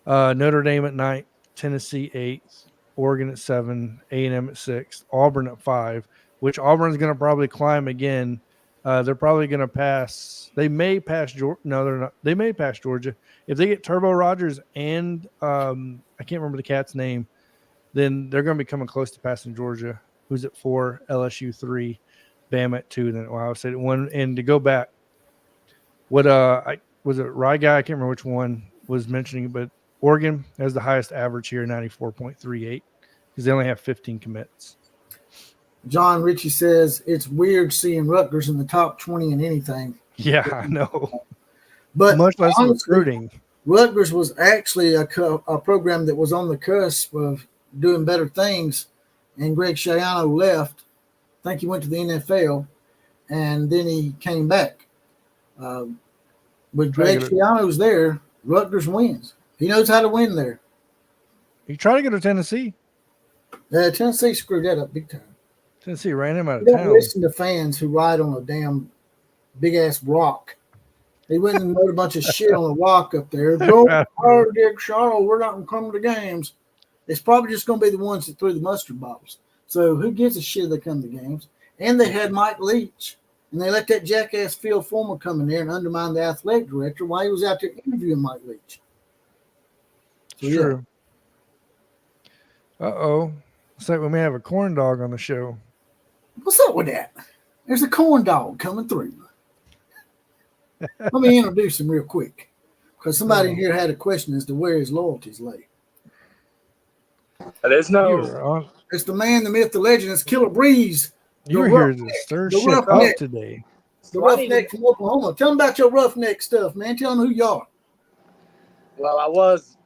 Notre Dame at 9, Tennessee 8th, Oregon at 7, A&M at 6, Auburn at 5, which Auburn's going to probably climb again. They're probably going to pass. They may pass Georgia. No, they're not. They may pass Georgia. If they get Turbo Rogers and I can't remember the cat's name, then they're going to be coming close to passing Georgia, who's at 4, LSU 3, Bama at 2, then Ohio State at 1. And to go back, was it Rye Guy? I can't remember which one was mentioning it, but Oregon has the highest average here, 94.38, because they only have 15 commits. John Ritchie says it's weird seeing Rutgers in the top 20 in anything. Yeah, I know. But Much less honestly, recruiting. Rutgers was actually a program that was on the cusp of doing better things, and Greg Schiano left. I think he went to the NFL, and then he came back. With Greg Schiano's there, Rutgers wins. He knows how to win there. He tried to go to Tennessee. Tennessee screwed that up big time. Tennessee ran him out of Don't town. listen to fans who ride on a damn big-ass rock. He went and wrote a bunch of shit on a rock up there. Don't hire Dick Schiano. We're not going to come to games. It's probably just going to be the ones that threw the mustard bottles. So who gives a shit if they come to games? And they had Mike Leach. And they let that jackass Phil Fulmer come in there and undermine the athletic director while he was out there interviewing Mike Leach. So, True. Uh-oh. Looks like we may have a corn dog on the show. What's up with that? There's a corn dog coming through. Let me introduce him real quick, because somebody here had a question as to where his loyalties lay. There's no. It's the man, the myth, the legend. It's Killer Breeze. You're here to stir shit up today. The roughneck from Oklahoma. Tell them about your roughneck stuff, man. Tell them who you are. Well, I was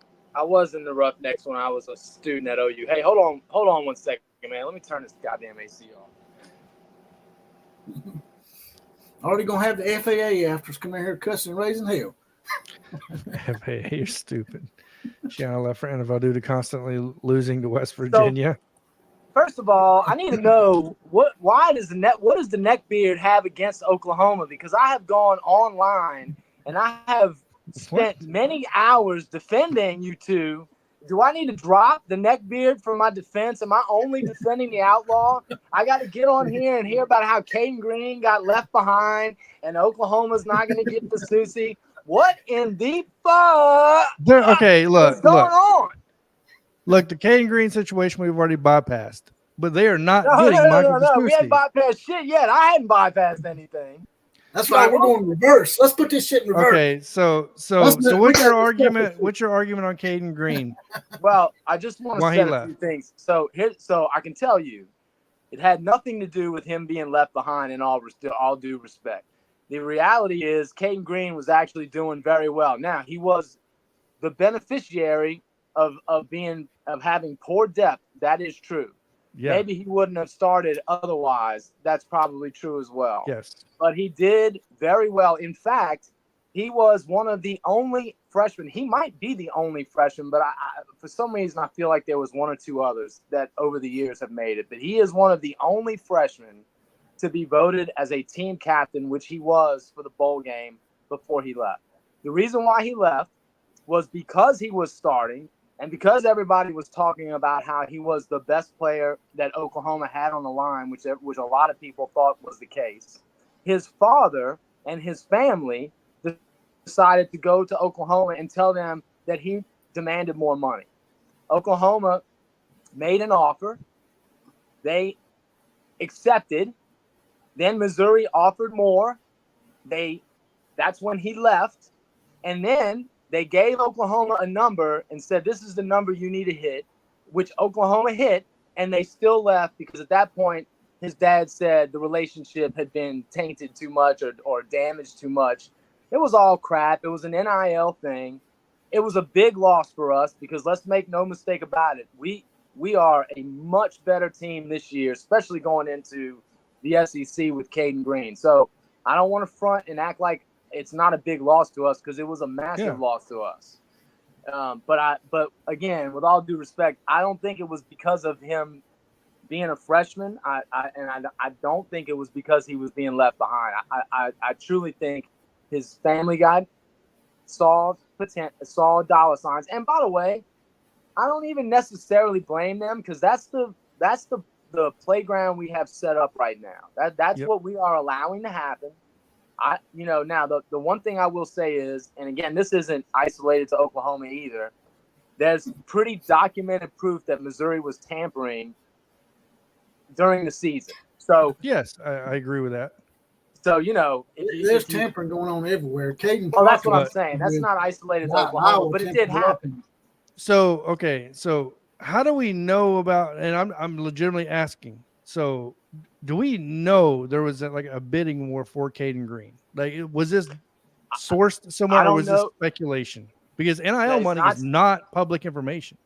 in the Roughnecks when I was a student at OU. Hey, hold on 1 second, man. Let me turn this goddamn AC off. Already gonna have the FAA after us come in here cussing and raising hell. FAA, you're stupid. Shanna left for NFL due to constantly losing to West Virginia. So, first of all, I need to know what does the neckbeard have against Oklahoma? Because I have gone online and I have spent many hours defending you two. Do I need to drop the neckbeard for my defense? Am I only defending the outlaw? I got to get on here and hear about how Cayden Green got left behind and Oklahoma's not going to get the Susie. What in the fuck? Look. Going on? Look, the Cayden Green situation we've already bypassed, but they are not getting Michael No. We hadn't bypassed shit yet. I hadn't bypassed anything. That's right. We're going reverse. Let's put this shit in reverse. Okay, so what's your argument? What's your argument on Cayden Green? Well, I just want to say a few things. So I can tell you, it had nothing to do with him being left behind. In all due respect, the reality is Cayden Green was actually doing very well. Now he was the beneficiary of having poor depth. That is true. Yeah. Maybe he wouldn't have started otherwise. That's probably true as well. Yes. But he did very well. In fact, he was one of the only freshmen. He might be the only freshman, but I for some reason, I feel like there was one or two others that over the years have made it. But he is one of the only freshmen to be voted as a team captain, which he was for the bowl game before he left. The reason why he left was because he was starting. And because everybody was talking about how he was the best player that Oklahoma had on the line, which a lot of people thought was the case, his father and his family decided to go to Oklahoma and tell them that he demanded more money. Oklahoma made an offer. They accepted. Then Missouri offered more. That's when he left. And then they gave Oklahoma a number and said, this is the number you need to hit, which Oklahoma hit, and they still left because at that point, his dad said the relationship had been tainted too much or damaged too much. It was all crap. It was an NIL thing. It was a big loss for us because let's make no mistake about it. We are a much better team this year, especially going into the SEC with Cayden Green. So I don't want to front and act like it's not a big loss to us because it was a massive loss to us. But again, with all due respect, I don't think it was because of him being a freshman. I don't think it was because he was being left behind. I truly think his family saw dollar signs. And by the way, I don't even necessarily blame them because that's the playground we have set up right now. That's what we are allowing to happen. Now the one thing I will say is, and again, this isn't isolated to Oklahoma either. There's pretty documented proof that Missouri was tampering during the season. So yes, I agree with that. So there's tampering going on everywhere. Cayden. Oh, that's what I'm saying. That's not isolated to Oklahoma, but it did happen. So how do we know about? And I'm legitimately asking. So do we know there was like a bidding war for Cayden Green? Like, was this sourced somewhere, or was this speculation? Because NIL money is not public information.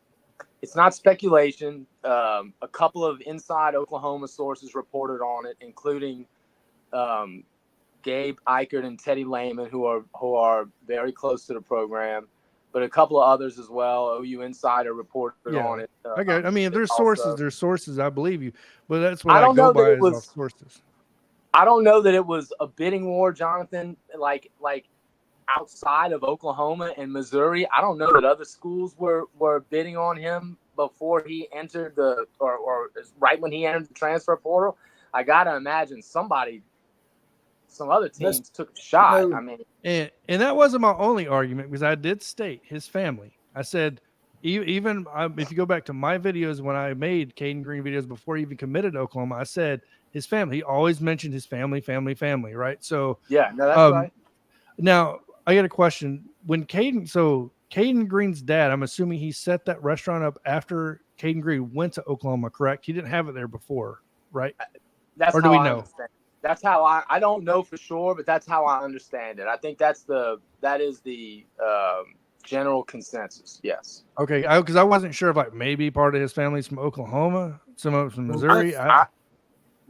It's not speculation. A couple of inside Oklahoma sources reported on it, including Gabe Eichert and Teddy Lehman, who are very close to the program, but a couple of others as well. OU Insider reported on it. Okay, I mean, if there's sources, there's sources. I believe you, but that's what I go by is off sources. I don't know that it was a bidding war, Jonathan. Like outside of Oklahoma and Missouri, I don't know that other schools were bidding on him before he entered or right when he entered the transfer portal. I gotta imagine some other teams took a shot. I mean, and that wasn't my only argument, because I did state his family. I said, even if you go back to my videos when I made Cayden Green videos before he even committed to Oklahoma, I said his family. He always mentioned his family, right? So yeah, no, that's right. Now I got a question. When Cayden Green's dad, I'm assuming he set that restaurant up after Cayden Green went to Oklahoma, correct? He didn't have it there before, right? That's or do we know? That's how I don't know for sure, but that's how I understand it. I think that is the general consensus. Yes. Okay, because I wasn't sure if like maybe part of his family's from Oklahoma, some of it's from Missouri.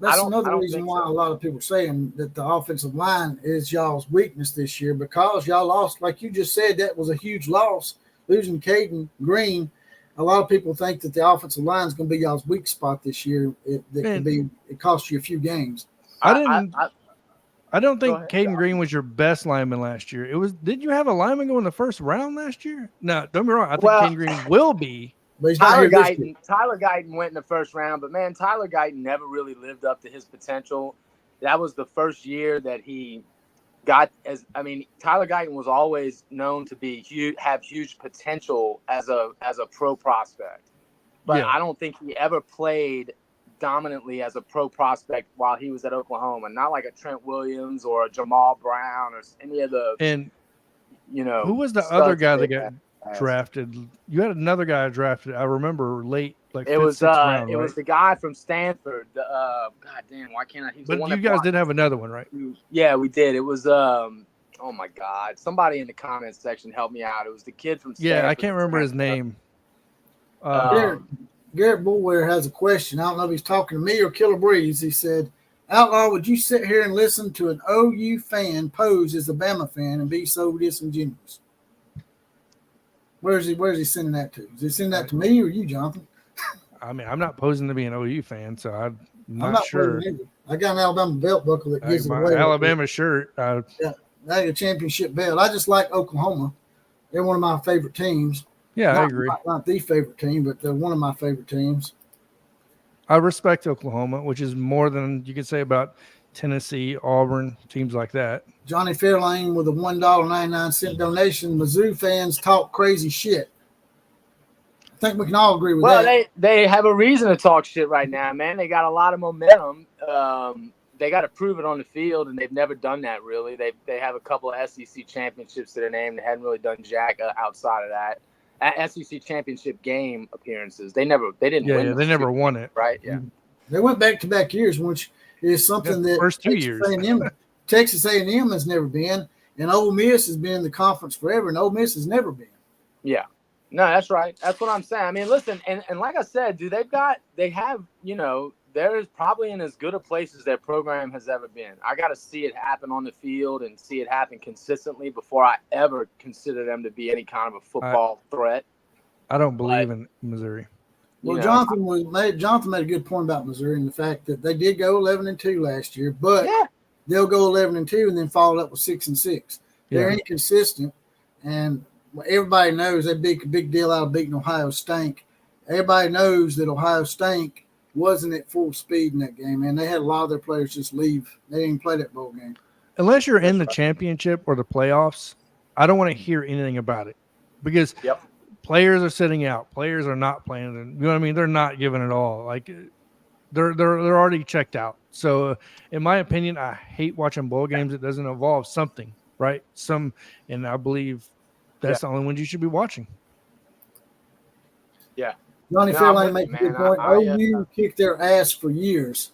That's another reason why a lot of people are saying that the offensive line is y'all's weakness this year, because y'all lost, like you just said, that was a huge loss, losing Cayden Green. A lot of people think that the offensive line is going to be y'all's weak spot this year. It cost you a few games. I don't think Cayden Green was your best lineman last year. Did you have a lineman go in the first round last year? No, don't be wrong. I think Cayden Green will be. But Tyler Guyton went in the first round, but man, Tyler Guyton never really lived up to his potential. That was the first year that he got Tyler Guyton was always known to have huge potential as a pro prospect, but I don't think he ever played dominantly as a pro prospect while he was at Oklahoma. Not like a Trent Williams or a Jamal Brown or any of the. Who was the other guy that got drafted? You had another guy drafted. I remember late, like it was round, it was the guy from Stanford. God damn, why can't I? But you guys did have another one, right? Yeah, we did. It was oh my God! Somebody in the comments section help me out. It was the kid from Stanford. Yeah, I can't remember his name. Garrett Bullware has a question. I don't know if he's talking to me or Killer Breeze. He said, "Outlaw, would you sit here and listen to an OU fan pose as a Bama fan and be so disingenuous?" Where's he sending that to? Is he sending that to me or you, Jonathan? I mean, I'm not posing to be an OU fan, so I'm not sure. I got an Alabama belt buckle that gives it away. Alabama shirt. Yeah, I got a championship belt. I just like Oklahoma. They're one of my favorite teams. Yeah, I agree. Not the favorite team, but they're one of my favorite teams. I respect Oklahoma, which is more than you can say about Tennessee, Auburn, teams like that. Johnny Fairlane with a $1.99 donation. Mizzou fans talk crazy shit. I think we can all agree with that. Well, they have a reason to talk shit right now, man. They got a lot of momentum. They got to prove it on the field, and they've never done that really. They have a couple of SEC championships to their name. They hadn't really done jack outside of that. SEC championship game appearances. They didn't win. Yeah, they never won it. Right? Yeah. They went back-to-back years, which is something that first 2 years. Texas A&M has never been, and Ole Miss has been in the conference forever, and Ole Miss has never been. Yeah. No, that's right. That's what I'm saying. I mean, listen, and like I said, they're probably in as good a place as their program has ever been. I got to see it happen on the field and see it happen consistently before I ever consider them to be any kind of a football threat. I don't believe in Missouri. Well, Jonathan made a good point about Missouri and the fact that they did go 11-2 last year, but they'll go 11-2 and then follow up with 6-6. They're inconsistent, and everybody knows they make a big deal out of beating Ohio State. Everybody knows that Ohio State wasn't at full speed in that game, and they had a lot of their players just leave. They didn't even play that bowl game. Unless you're in the championship or the playoffs, I don't want to hear anything about it because players are sitting out. Players are not playing. You know what I mean? They're not giving it all. Like they're already checked out. So in my opinion, I hate watching bowl games. It doesn't involve something, right? And I believe that's the only ones you should be watching. Yeah. Johnny Fairlane makes a good point. OU kicked their ass for years.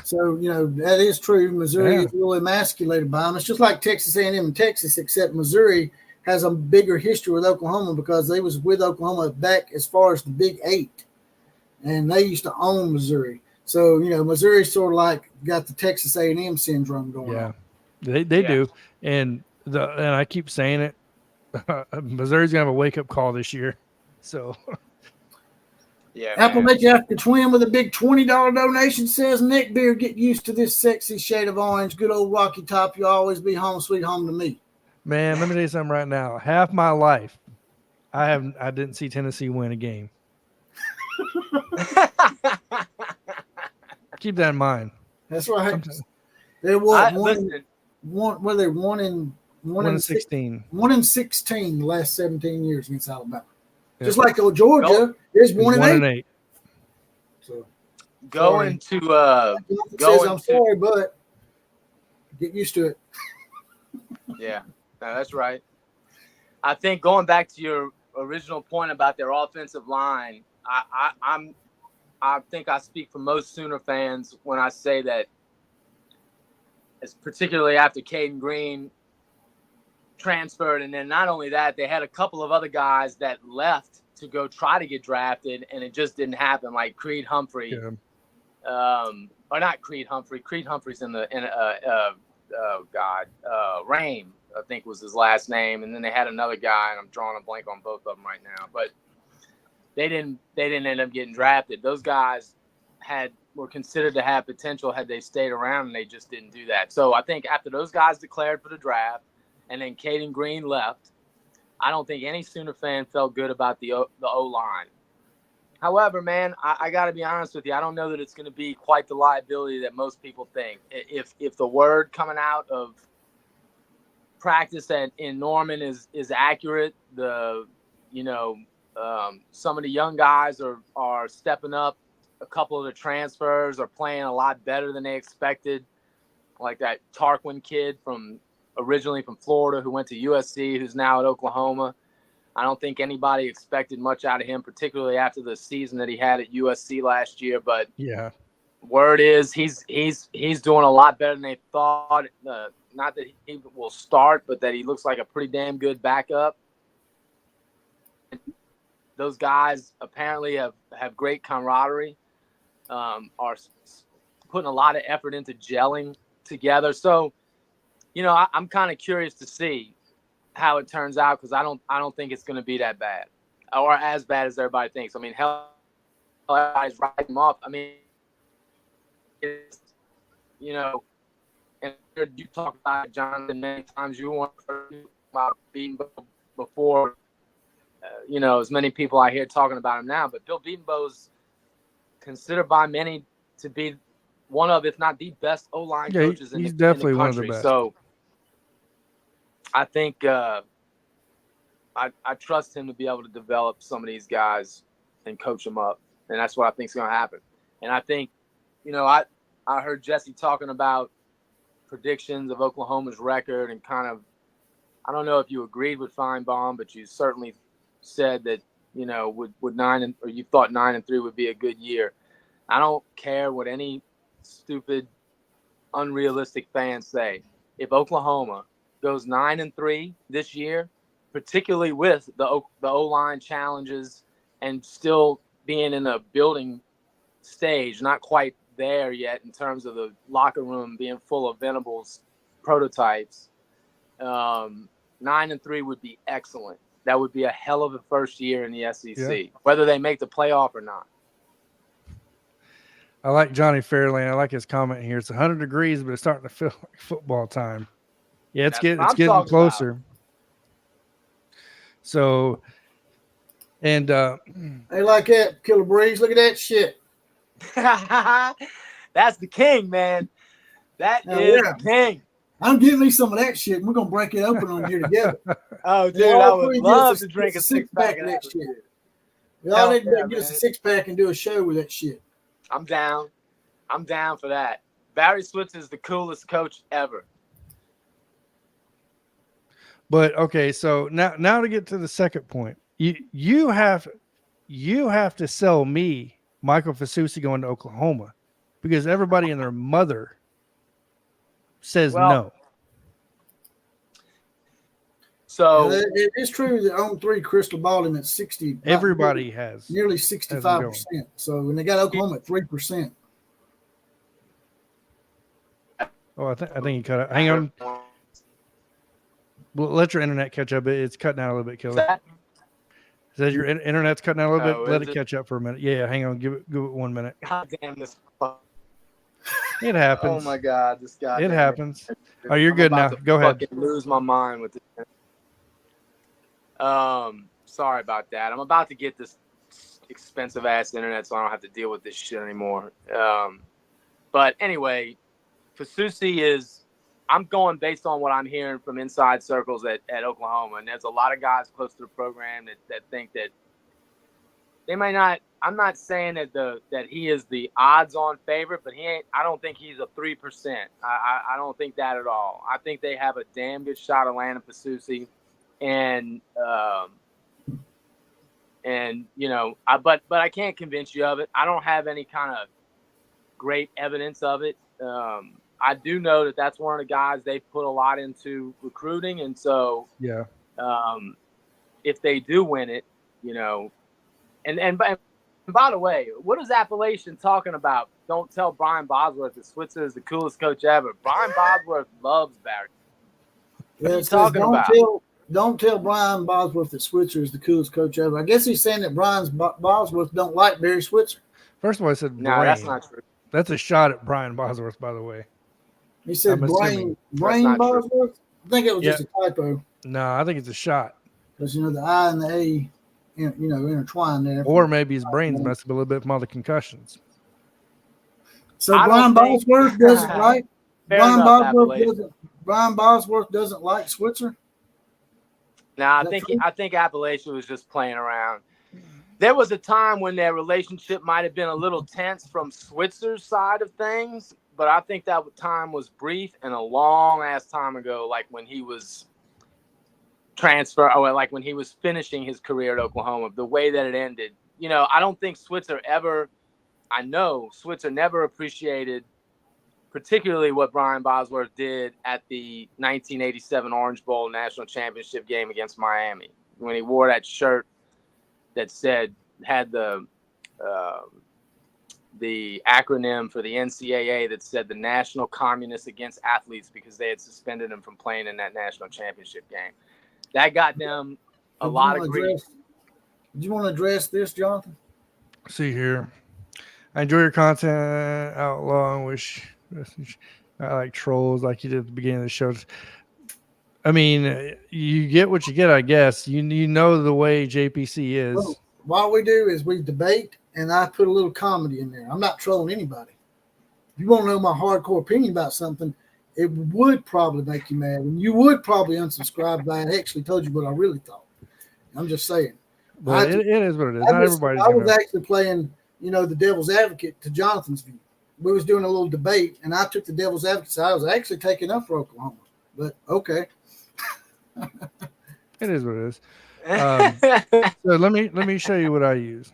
So, that is true. Missouri Yeah. is really emasculated by them. It's just like Texas A&M and Texas, except Missouri has a bigger history with Oklahoma because they was with Oklahoma back as far as the Big 8. And they used to own Missouri. So, Missouri sort of like got the Texas A&M syndrome going on. They do. And I keep saying it. Missouri's going to have a wake-up call this year. So Yeah, Appalachia Africa Twin with a big $20 donation says, Nick Beer, get used to this sexy shade of orange. Good old Rocky Top. You'll always be home, sweet home to me. man, let me tell you something right now. Half my life, I didn't see Tennessee win a game. Keep that in mind. That's right. They're what? One in 16. 1 in 16 the last 17 years against Alabama. Yeah. Just like old Georgia is 1 in 8. So I'm sorry, but get used to it. Yeah, no, that's right. I think going back to your original point about their offensive line, I think I speak for most Sooner fans when I say that, it's particularly after Cayden Green transferred, and then not only that, they had a couple of other guys that left to go try to get drafted, and it just didn't happen. Like Creed Humphrey, or not Creed Humphrey. Creed Humphrey's Rame, I think was his last name, and then they had another guy, and I'm drawing a blank on both of them right now, but they didn't end up getting drafted. Those guys were considered to have potential had they stayed around, and they just didn't do that. So I think after those guys declared for the draft, and then Cayden Green left, I don't think any Sooner fan felt good about the O-line. However, man, I got to be honest with you. I don't know that it's going to be quite the liability that most people think. If the word coming out of practice in Norman is accurate, some of the young guys are stepping up. A couple of the transfers are playing a lot better than they expected, like that Tarquin kid originally from Florida who went to USC, who's now at Oklahoma. I don't think anybody expected much out of him, particularly after the season that he had at USC last year. But yeah, word is he's doing a lot better than they thought. Not that he will start, but that he looks like a pretty damn good backup. Those guys apparently have great camaraderie, are putting a lot of effort into gelling together. So, I'm kind of curious to see how it turns out, because I don't think it's going to be that bad or as bad as everybody thinks. I mean, hell, everybody's writing them off. I mean, and you talk about it, Jonathan, many times. You want to talk about Beatonbow before. As many people I hear talking about him now, but Bill Beatonbow's considered by many to be one of, if not the best O-line coaches in the country. One of the best. So I think I trust him to be able to develop some of these guys and coach them up, and that's what I think is going to happen. And I think, I heard Jesse talking about predictions of Oklahoma's record, and kind of, I don't know if you agreed with Feinbaum, but you certainly said that, would 9 or you thought 9-3 would be a good year. I don't care what any stupid, unrealistic fans say. If Oklahoma goes 9-3 this year, particularly with the O-line challenges and still being in a building stage, not quite there yet in terms of the locker room being full of Venables prototypes, 9-3 would be excellent. That would be a hell of a first year in the SEC, whether they make the playoff or not. I like Johnny Fairlane. I like his comment here. It's 100 degrees, but it's starting to feel like football time. Yeah, it's getting closer. About. So, and they like that, Killer Breeze. Look at that shit. That's the king, man. That is the king. I'm getting me some of that shit, and we're gonna break it open on here together. Oh, dude, I would love to drink a six-pack of that shit. We all need to get us a 6-pack and do a show with that shit. I'm down. I'm down for that. Barry Switzer is the coolest coach ever. But okay, so now to get to the second point, you have to sell me Michael Fasusi going to Oklahoma. because everybody and their mother says Well, no. So it is true that on 3 crystal balled him at 60. Everybody has nearly has them 65%. So when they got Oklahoma at 3%. Oh, I think he cut it. Hang on. Well, let your internet catch up. It's cutting out a little bit, Kelly. Says your internet's cutting out a little bit. Let it catch up for a minute. Yeah, hang on. Give it 1 minute. God damn this. It happens. Oh my God, this guy. It happens. Oh, you're good now. Go ahead. Fucking lose my mind with this. Sorry about that. I'm about to get this expensive ass internet, so I don't have to deal with this shit anymore. But anyway, Fasusi is. I'm going based on what I'm hearing from inside circles at Oklahoma, and there's a lot of guys close to the program that think that they might not. I'm not saying that he is the odds-on favorite, but he ain't. I don't think he's a 3%. I don't think that at all. I think they have a damn good shot of landing Fasusi, and you know, but I can't convince you of it. I don't have any kind of great evidence of it. I do know that that's one of the guys they put a lot into recruiting, and so yeah. If they do win it, you know, and by the way, what is Appalachian talking about? Don't tell Brian Bosworth that Switzer is the coolest coach ever. Brian Bosworth loves Barry. What are you talking about? Don't tell Brian Bosworth that Switzer is the coolest coach ever. I guess he's saying that Brian Bosworth don't like Barry Switzer. First of all, I said no, brain. That's not true. That's a shot at Brian Bosworth, by the way. He said brain Bosworth? I think it was just a typo. No, I think it's a shot. Because, you know, the I and the A, you know, intertwined there. Or maybe his brain's messed up a little bit from all the concussions. So Brian Bosworth doesn't like Brian Bosworth doesn't like Switzer? No, I think Appalachia was just playing around. There was a time when their relationship might have been a little tense from Switzer's side of things, but I think that time was brief and a long ass time ago, like when he was like when he was finishing his career at Oklahoma, the way that it ended. You know, I know Switzer never appreciated particularly what Brian Bosworth did at the 1987 Orange Bowl national championship game against Miami, when he wore that shirt that had the acronym for the NCAA that said the National Communists Against Athletes, because they had suspended him from playing in that national championship game. That got them a lot of grief. Do you want to address this, Jonathan? See here. I enjoy your content, Outlaw. I wish I like trolls like you did at the beginning of the show. I mean, you get what you get, I guess. You know the way JPC is. Well, what we do is we debate, and I put a little comedy in there. I'm not trolling anybody. If you want to know my hardcore opinion about something, it would probably make you mad, and you would probably unsubscribe if I had actually told you what I really thought. I'm just saying. But it is what it is. Not everybody's. I was actually playing, you know, the devil's advocate to Jonathan's view. We was doing a little debate, and I took the devil's advocate side. I was actually taking up for Oklahoma, but okay. It is what it is. So let me show you what I use.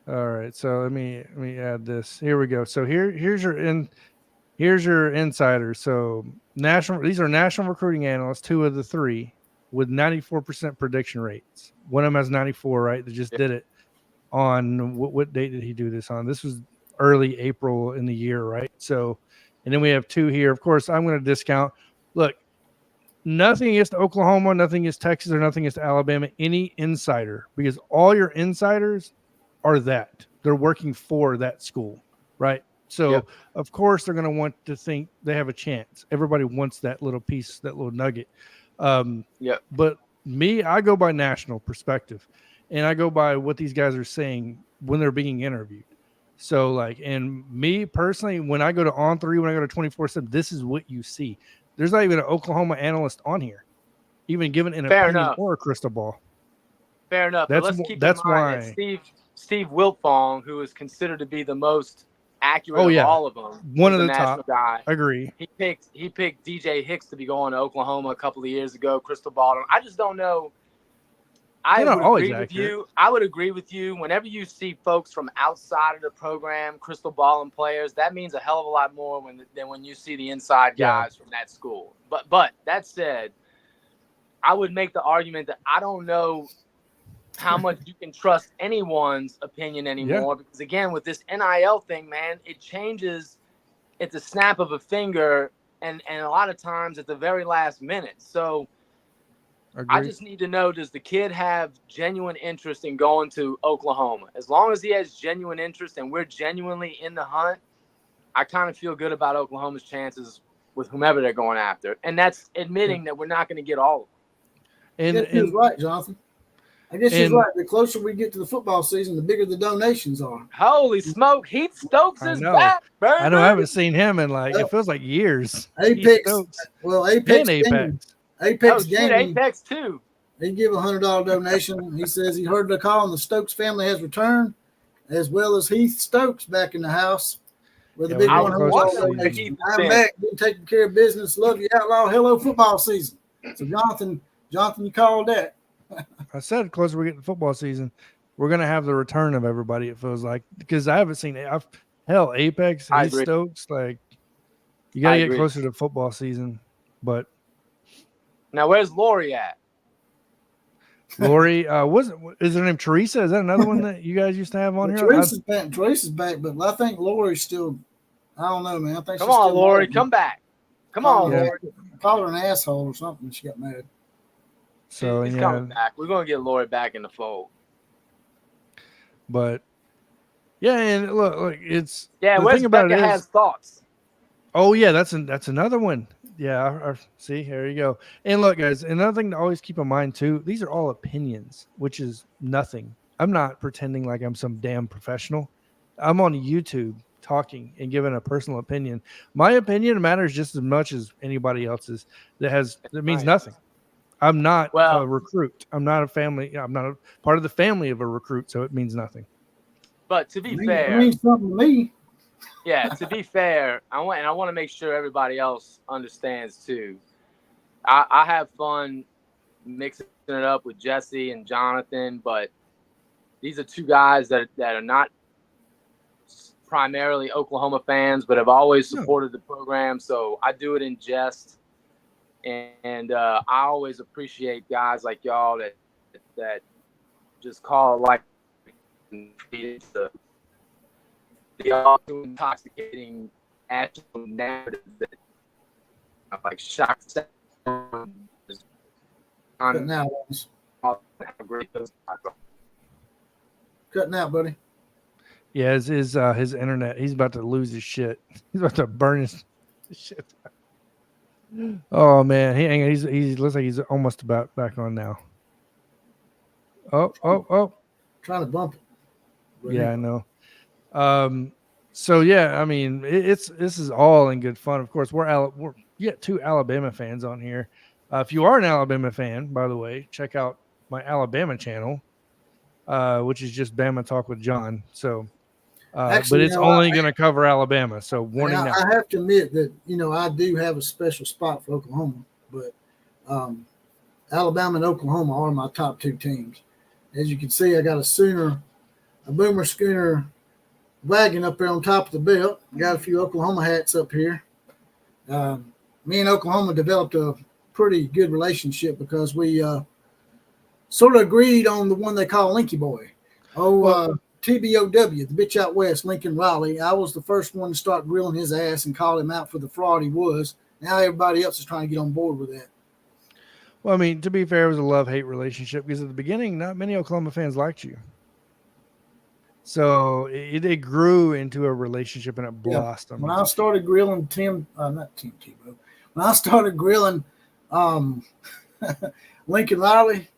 All right, so let me add this. Here we go. So here's your insiders. So these are national recruiting analysts, 2 of the 3, with 94% prediction rates. One of them has 94, right? They just did it on what date did he do this on? This was early April in the year, right? So, and then we have 2 here. Of course, I'm going to discount. Look, nothing against Oklahoma, nothing against Texas, or nothing against Alabama, any insider, because all your insiders are that. They're working for that school, right? So, Of course, they're going to want to think they have a chance. Everybody wants that little piece, that little nugget. But me, I go by national perspective, and I go by what these guys are saying when they're being interviewed. So, and me personally, when I go to On3, when I go to 24/7, this is what you see. There's not even an Oklahoma analyst on here, even given an opinion or a crystal ball. Fair enough. Let's keep in mind that Steve Wiltfong, who is considered to be the most accurate of all of them, one of the top guy. Agree. He picked DJ Hicks to be going to Oklahoma a couple of years ago. Crystal ball. I just don't know. I They're would not always agree with accurate. you. I would agree with you. Whenever you see folks from outside of the program, crystal balling players, that means a hell of a lot more than when you see the inside guys from that school. But that said, I would make the argument that I don't know how much you can trust anyone's opinion anymore. Because again, with this NIL thing, man, it changes at the snap of a finger and a lot of times at the very last minute. So Agreed. I just need to know, does the kid have genuine interest in going to Oklahoma? As long as he has genuine interest and we're genuinely in the hunt, I kind of feel good about Oklahoma's chances with whomever they're going after. And that's admitting that we're not going to get all of them. I guess he was right, Jonathan. I guess he's right. The closer we get to the football season, the bigger the donations are. Holy smoke. Heath Stokes is back, baby. I know. I haven't seen him in it feels like years. Apex. Well, Apex. Apex Gaming. Apex too. They give $100 donation. He says he heard the call and the Stokes family has returned, as well as Heath Stokes back in the house with a big $100 donation. I'm back, been taking care of business. Love you, Outlaw. Hello, football season. So Jonathan, you called that. I said the closer we get to football season, we're gonna have the return of everybody. It feels like, because I haven't seen Apex, Heath Stokes. Like, you gotta get closer to football season. But now, where's Lori at? Lori, is her name Teresa? Is that another one that you guys used to have on here? Teresa's back, but I think Lori's still. I don't know, man. I think. Come on, Lori, come back. Come on, Lori. Call her an asshole or something. She got mad. So he's coming back. We're gonna get Lori back in the fold. But yeah, and look, it's the thing about it has thoughts. Oh yeah, that's another one. Yeah, see, here you go. And look, guys, another thing to always keep in mind too, these are all opinions, which is nothing. I'm not pretending like I'm some damn professional. I'm on YouTube talking and giving a personal opinion. My opinion matters just as much as anybody else's. That means nothing. I'm not a recruit. I'm not a family. I'm not a part of the family of a recruit, so it means nothing. But to be fair, it means something to me. Yeah, to be fair, I want to make sure everybody else understands too. I have fun mixing it up with Jesse and Jonathan, but these are two guys that are not primarily Oklahoma fans, but have always supported the program. So I do it in jest. And I always appreciate guys like y'all that just call it like the all too intoxicating actual narrative that like shocks. Cutting out, buddy. Yeah, his internet. He's about to lose his shit. He's about to burn his shit. Oh man, he looks like he's almost about back on now. Oh! Trying to bump it. Right. Yeah, I know. So yeah, I mean, this is all in good fun. Of course, we're two Alabama fans on here. If you are an Alabama fan, by the way, check out my Alabama channel, which is just Bama Talk with John. So. Actually, but it's only going to cover Alabama, so warning now. I have to admit that, I do have a special spot for Oklahoma, but Alabama and Oklahoma are my top two teams. As you can see, I got a Boomer Schooner wagon up there on top of the belt. Got a few Oklahoma hats up here. Me and Oklahoma developed a pretty good relationship because we sort of agreed on the one they call Linky Boy. TBOW, the bitch out west, Lincoln Riley. I was the first one to start grilling his ass and call him out for the fraud he was. Now everybody else is trying to get on board with that. Well, I mean, to be fair, it was a love-hate relationship because at the beginning, not many Oklahoma fans liked you. So it grew into a relationship and it blossomed. When I started grilling when I started grilling Lincoln Riley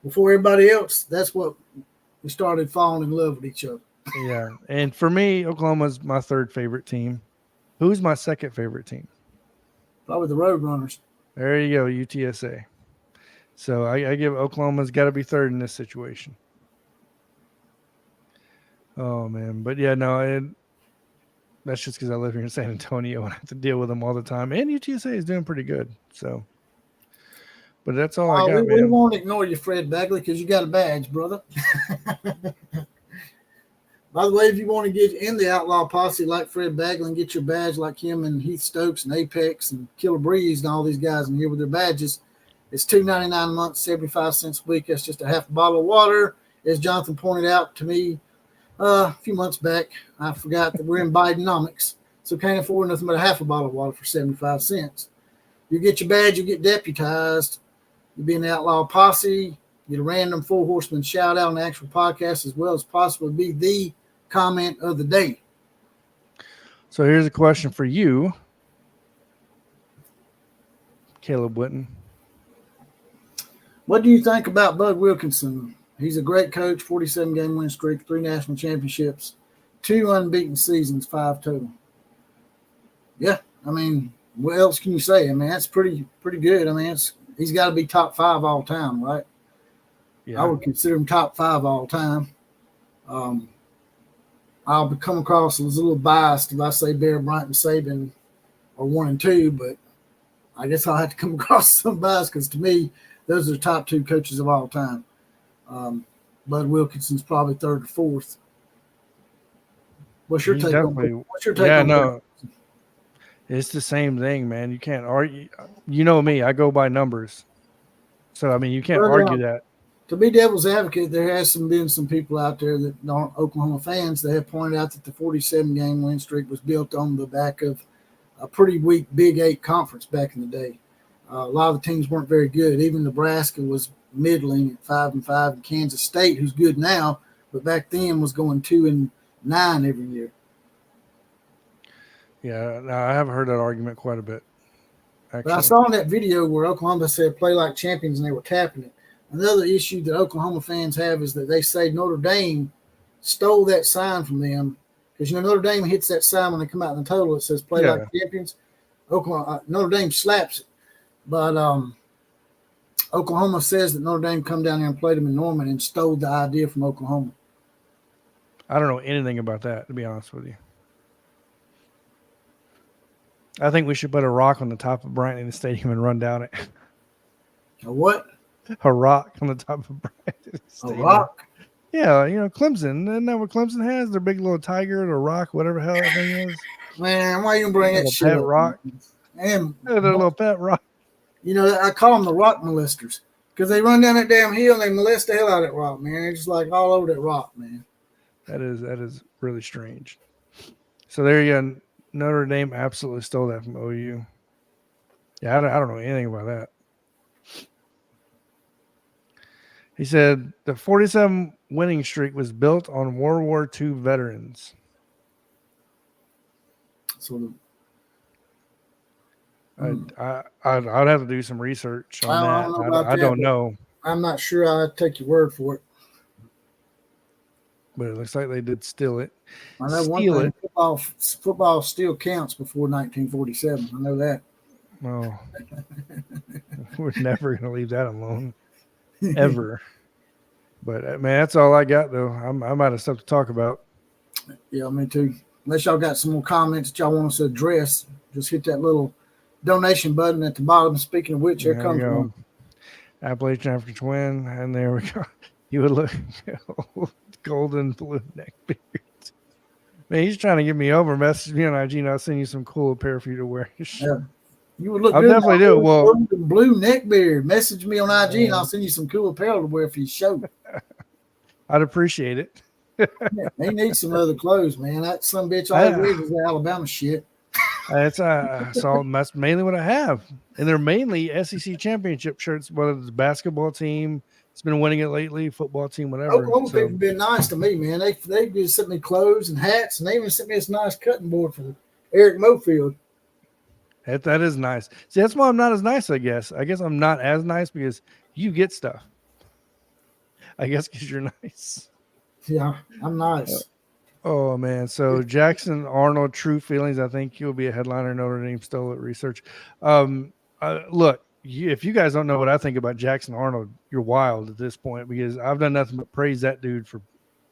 before everybody else, that's what we started falling in love with each other. Yeah. And for me, Oklahoma's my third favorite team. Who's my second favorite team? Probably the Roadrunners. There you go, UTSA. So I give Oklahoma's got to be third in this situation. Oh, man. But, yeah, no, that's just because I live here in San Antonio and I have to deal with them all the time. And UTSA is doing pretty good. So, But that's all I got, we man. won't ignore you, Fred Bagley, because you got a badge, brother. By the way, if you want to get in the Outlaw Posse like Fred Bagley and get your badge like him and Heath Stokes and Apex and Killer Breeze and all these guys in here with their badges, it's $2.99 a month, 75 cents a week. That's just a half a bottle of water. As Jonathan pointed out to me a few months back, I forgot that we're in Bidenomics, so can't afford nothing but a half a bottle of water for 75 cents. You get your badge, you get deputized. You be in the Outlaw Posse, get a random Four Horsemen shout out on the actual podcast, as well as possibly be the comment of the day. So here's a question for you, Caleb Witten. What do you think about Bud Wilkinson? He's a great coach, 47-game win streak, 3 national championships, 2 unbeaten seasons, 5 total. Yeah, I mean, what else can you say? I mean, that's pretty good. I mean, he's got to be top 5 all time, right? Yeah. I would consider him top 5 all time. I'll come across as a little biased if I say Bear Bryant and Saban are 1 and 2, but I guess I'll have to come across some bias because to me, those are the top 2 coaches of all time. Bud Wilkinson's probably 3rd or 4th. What's your take on? What's your take on? No, it's the same thing, man. You can't argue. You know me, I go by numbers. So I mean, you can't argue that. To be devil's advocate, there has been some people out there that aren't Oklahoma fans that have pointed out that the 47-game win streak was built on the back of a pretty weak Big 8 conference back in the day. A lot of the teams weren't very good. Even Nebraska was middling at 5-5, and Kansas State, who's good now, but back then was going 2-9 every year. Yeah, I have heard that argument quite a bit. Actually. But I saw in that video where Oklahoma said play like champions, and they were tapping it. Another issue that Oklahoma fans have is that they say Notre Dame stole that sign from them because, Notre Dame hits that sign when they come out in the total. It says play like champions. Notre Dame slaps it. But Oklahoma says that Notre Dame come down there and played them in Norman and stole the idea from Oklahoma. I don't know anything about that, to be honest with you. I think we should put a rock on the top of Bryant in the stadium and run down it. A what? A rock on the top of Bryant. A rock? Yeah, Clemson. Isn't that what Clemson has? Their big little tiger or rock, whatever the hell that thing is. Man, why you bring that shit pet up? Rock? And their little pet rock. I call them the rock molesters because they run down that damn hill and they molest the hell out of that rock, man. They're just like all over that rock, man. That is really strange. So there you go. Notre Dame absolutely stole that from OU. Yeah, I don't know anything about that. He said the 47 winning streak was built on World War II veterans. So I'd have to do some research on that. I don't know. I'm not sure I'd take your word for it. But it looks like they did steal it. I know one thing, football still counts before 1947. I know that. Oh, we're never going to leave that alone. Ever. But man, that's all I got though. I'm out of stuff to talk about. Yeah, me too. Unless y'all got some more comments that y'all want us to address, just hit that little donation button at the bottom. Speaking of which, here comes one. Appalachian African Twin, and there we go. You would look golden blue neck beard. Man, he's trying to get me over. Message me on IG, and I'll send you some cool apparel for you to wear. Yeah. You would look I'll good. definitely do it. Well, blue neck beard. Message me on IG, and I'll send you some cool apparel to wear for your show. I'd appreciate it. He needs some other clothes, man. That some bitch all he wears is Alabama shit. That's mainly what I have, and they're mainly SEC championship shirts. Whether it's a basketball team, it's been winning it lately, football team, whatever. Oklahoma people have been nice to me, man. They just sent me clothes and hats, and they even sent me this nice cutting board from Eric Mofield. That is nice. See, that's why I'm not as nice, I guess. I guess I'm not as nice because you get stuff. I guess because you're nice. Yeah, I'm nice. Oh, man. So Jackson Arnold, true feelings. I think he'll be a headliner. Notre Dame stole it. Research. Look, if you guys don't know what I think about Jackson Arnold, you're wild at this point because I've done nothing but praise that dude for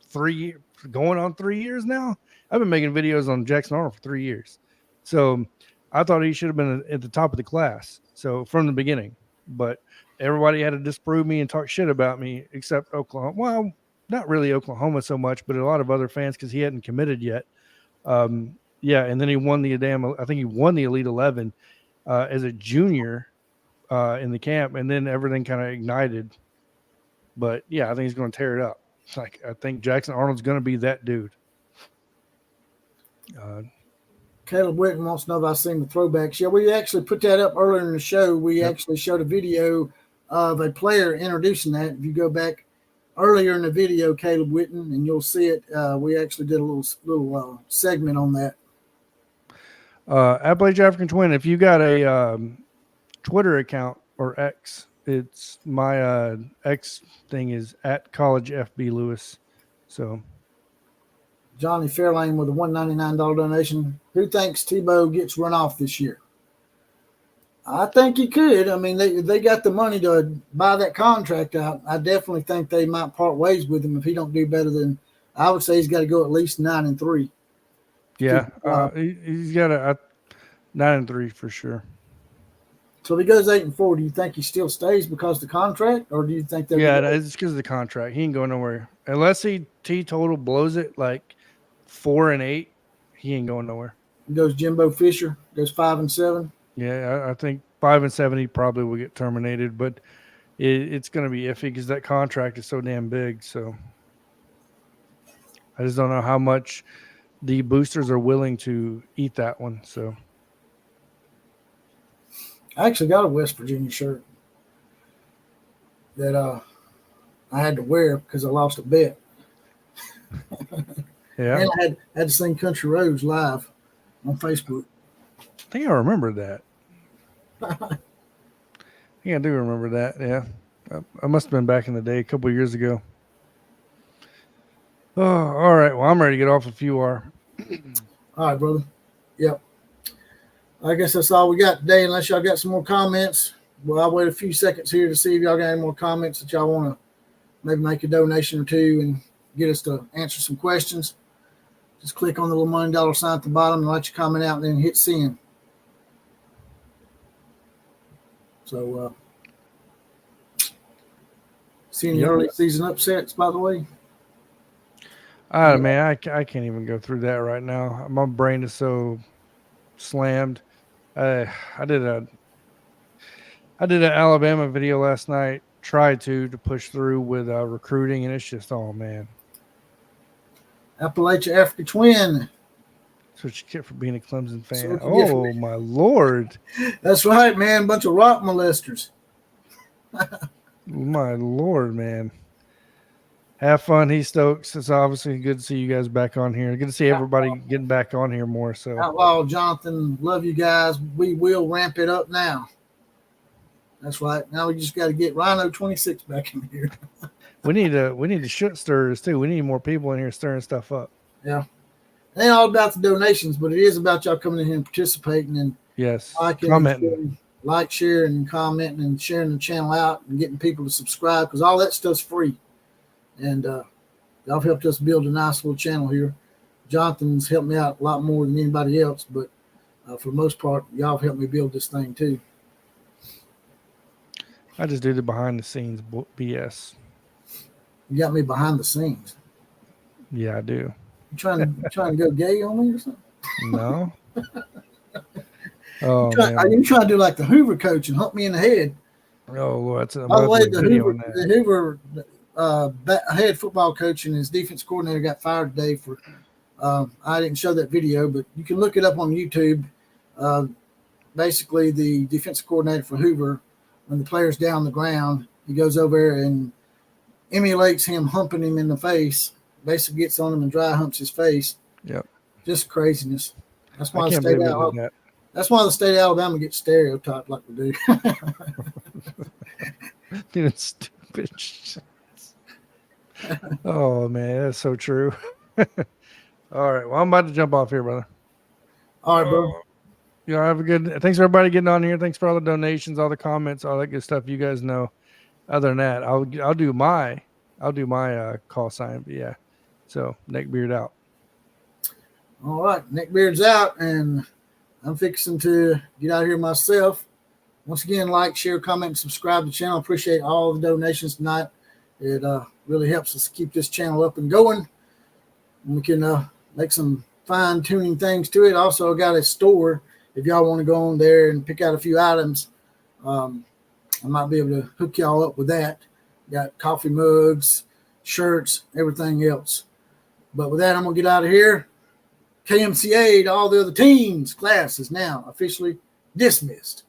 3 years, going on 3 years now. I've been making videos on Jackson Arnold for 3 years. So I thought he should have been at the top of the class. So from the beginning. but everybody had to disprove me and talk shit about me except Oklahoma. Well, not really Oklahoma so much, but a lot of other fans because he hadn't committed yet. Yeah, and then he won I think he won the Elite 11 as a junior in the camp, and then everything kind of ignited. But yeah, I think he's going to tear it up. Like I think Jackson Arnold's going to be that dude. Caleb Witten wants to know if I've seen the throwbacks. Yeah, we actually put that up earlier in the show. We actually showed a video of a player introducing that. If you go back earlier in the video, Caleb Witten, and you'll see it. We actually did a little segment on that. Appalachian African Twin, if you got a Twitter account or X, it's my X thing is at College FB Lewis. So Johnny Fairlane with a $199 donation. Who thinks Tebow gets run off this year? I think he could. I mean, they got the money to buy that contract out. I definitely think they might part ways with him if he don't do better than. I would say he's got to go at least 9-3. Yeah, he's got a 9-3 for sure. So if he goes 8-4, do you think he still stays because of the contract, or do you think that? Yeah, it's because of the contract. He ain't going nowhere unless he total blows it like 4-8. He ain't going nowhere. He goes Jimbo Fisher, goes 5-7. Yeah, I think 5-7 he probably will get terminated, but it's going to be iffy because that contract is so damn big. So I just don't know how much the boosters are willing to eat that one. So I actually got a West Virginia shirt that I had to wear because I lost a bet. yeah, And I had to sing Country Roads live on Facebook. I think I remember that. Yeah, I do remember that. Yeah, I must have been back in the day, a couple of years ago. Oh, all right. Well, I'm ready to get off if you are. All right, brother. Yep. I guess that's all we got today, unless y'all got some more comments. Well, I'll wait a few seconds here to see if y'all got any more comments that y'all want to maybe make a donation or two and get us to answer some questions. Just click on the little $1 sign at the bottom and let your comment out and then hit send. So, see any early season upsets, by the way? Man, I can't even go through that right now. My brain is so slammed. I did an Alabama video last night. Tried to push through with recruiting, and it's just, oh man. Appalachia Africa Twin. That's what you get for being a Clemson fan. That's what you get Oh my Lord. That's right, man. Bunch of rock molesters. My Lord, man. Have fun, He Stokes. It's obviously good to see you guys back on here. Good to see everybody getting back on here more. So Outlaw Jonathan, love you guys. We will ramp it up now. That's right. Now we just got to get Rhino 26 back in here. we need to shit stirrers too. We need more people in here stirring stuff up. Yeah. It ain't all about the donations, but it is about y'all coming in here and participating and yes, commenting, sharing, and commenting and sharing the channel out and getting people to subscribe because all that stuff's free. And y'all helped us build a nice little channel here. Jonathan's helped me out a lot more than anybody else, but for the most part, y'all helped me build this thing too. I just do the behind the scenes BS. You got me behind the scenes. Yeah, I do. You trying to go gay on me or something? No. Oh, are you trying to do like the Hoover coach and hump me in the head? Oh, well, that's a by the way, the Hoover head football coach and his defense coordinator got fired today for. I didn't show that video, but you can look it up on YouTube. Basically, the defensive coordinator for Hoover, when the player's down the ground, he goes over there and emulates him humping him in the face. Basically, gets on him and dry humps his face. Yep. Just craziness. That's why That's why the state of Alabama gets stereotyped like we do. Dude, stupid shit. Oh man, that's so true. All right, well, I'm about to jump off here, brother. All right, bro. You know, have a good. Thanks for everybody getting on here. Thanks for all the donations, all the comments, all that good stuff. You guys know. Other than that, I'll do my call sign. But yeah, so Neckbeard out. All right, Neckbeard's out, and I'm fixing to get out of here myself. once again, like, share, comment, and subscribe to the channel. Appreciate all the donations tonight. It really helps us keep this channel up and going. And we can make some fine-tuning things to it. Also, I got a store. If y'all want to go on there and pick out a few items, I might be able to hook y'all up with that. Got coffee mugs, shirts, everything else. But with that, I'm going to get out of here. KMCA to all the other teams. Class is now officially dismissed.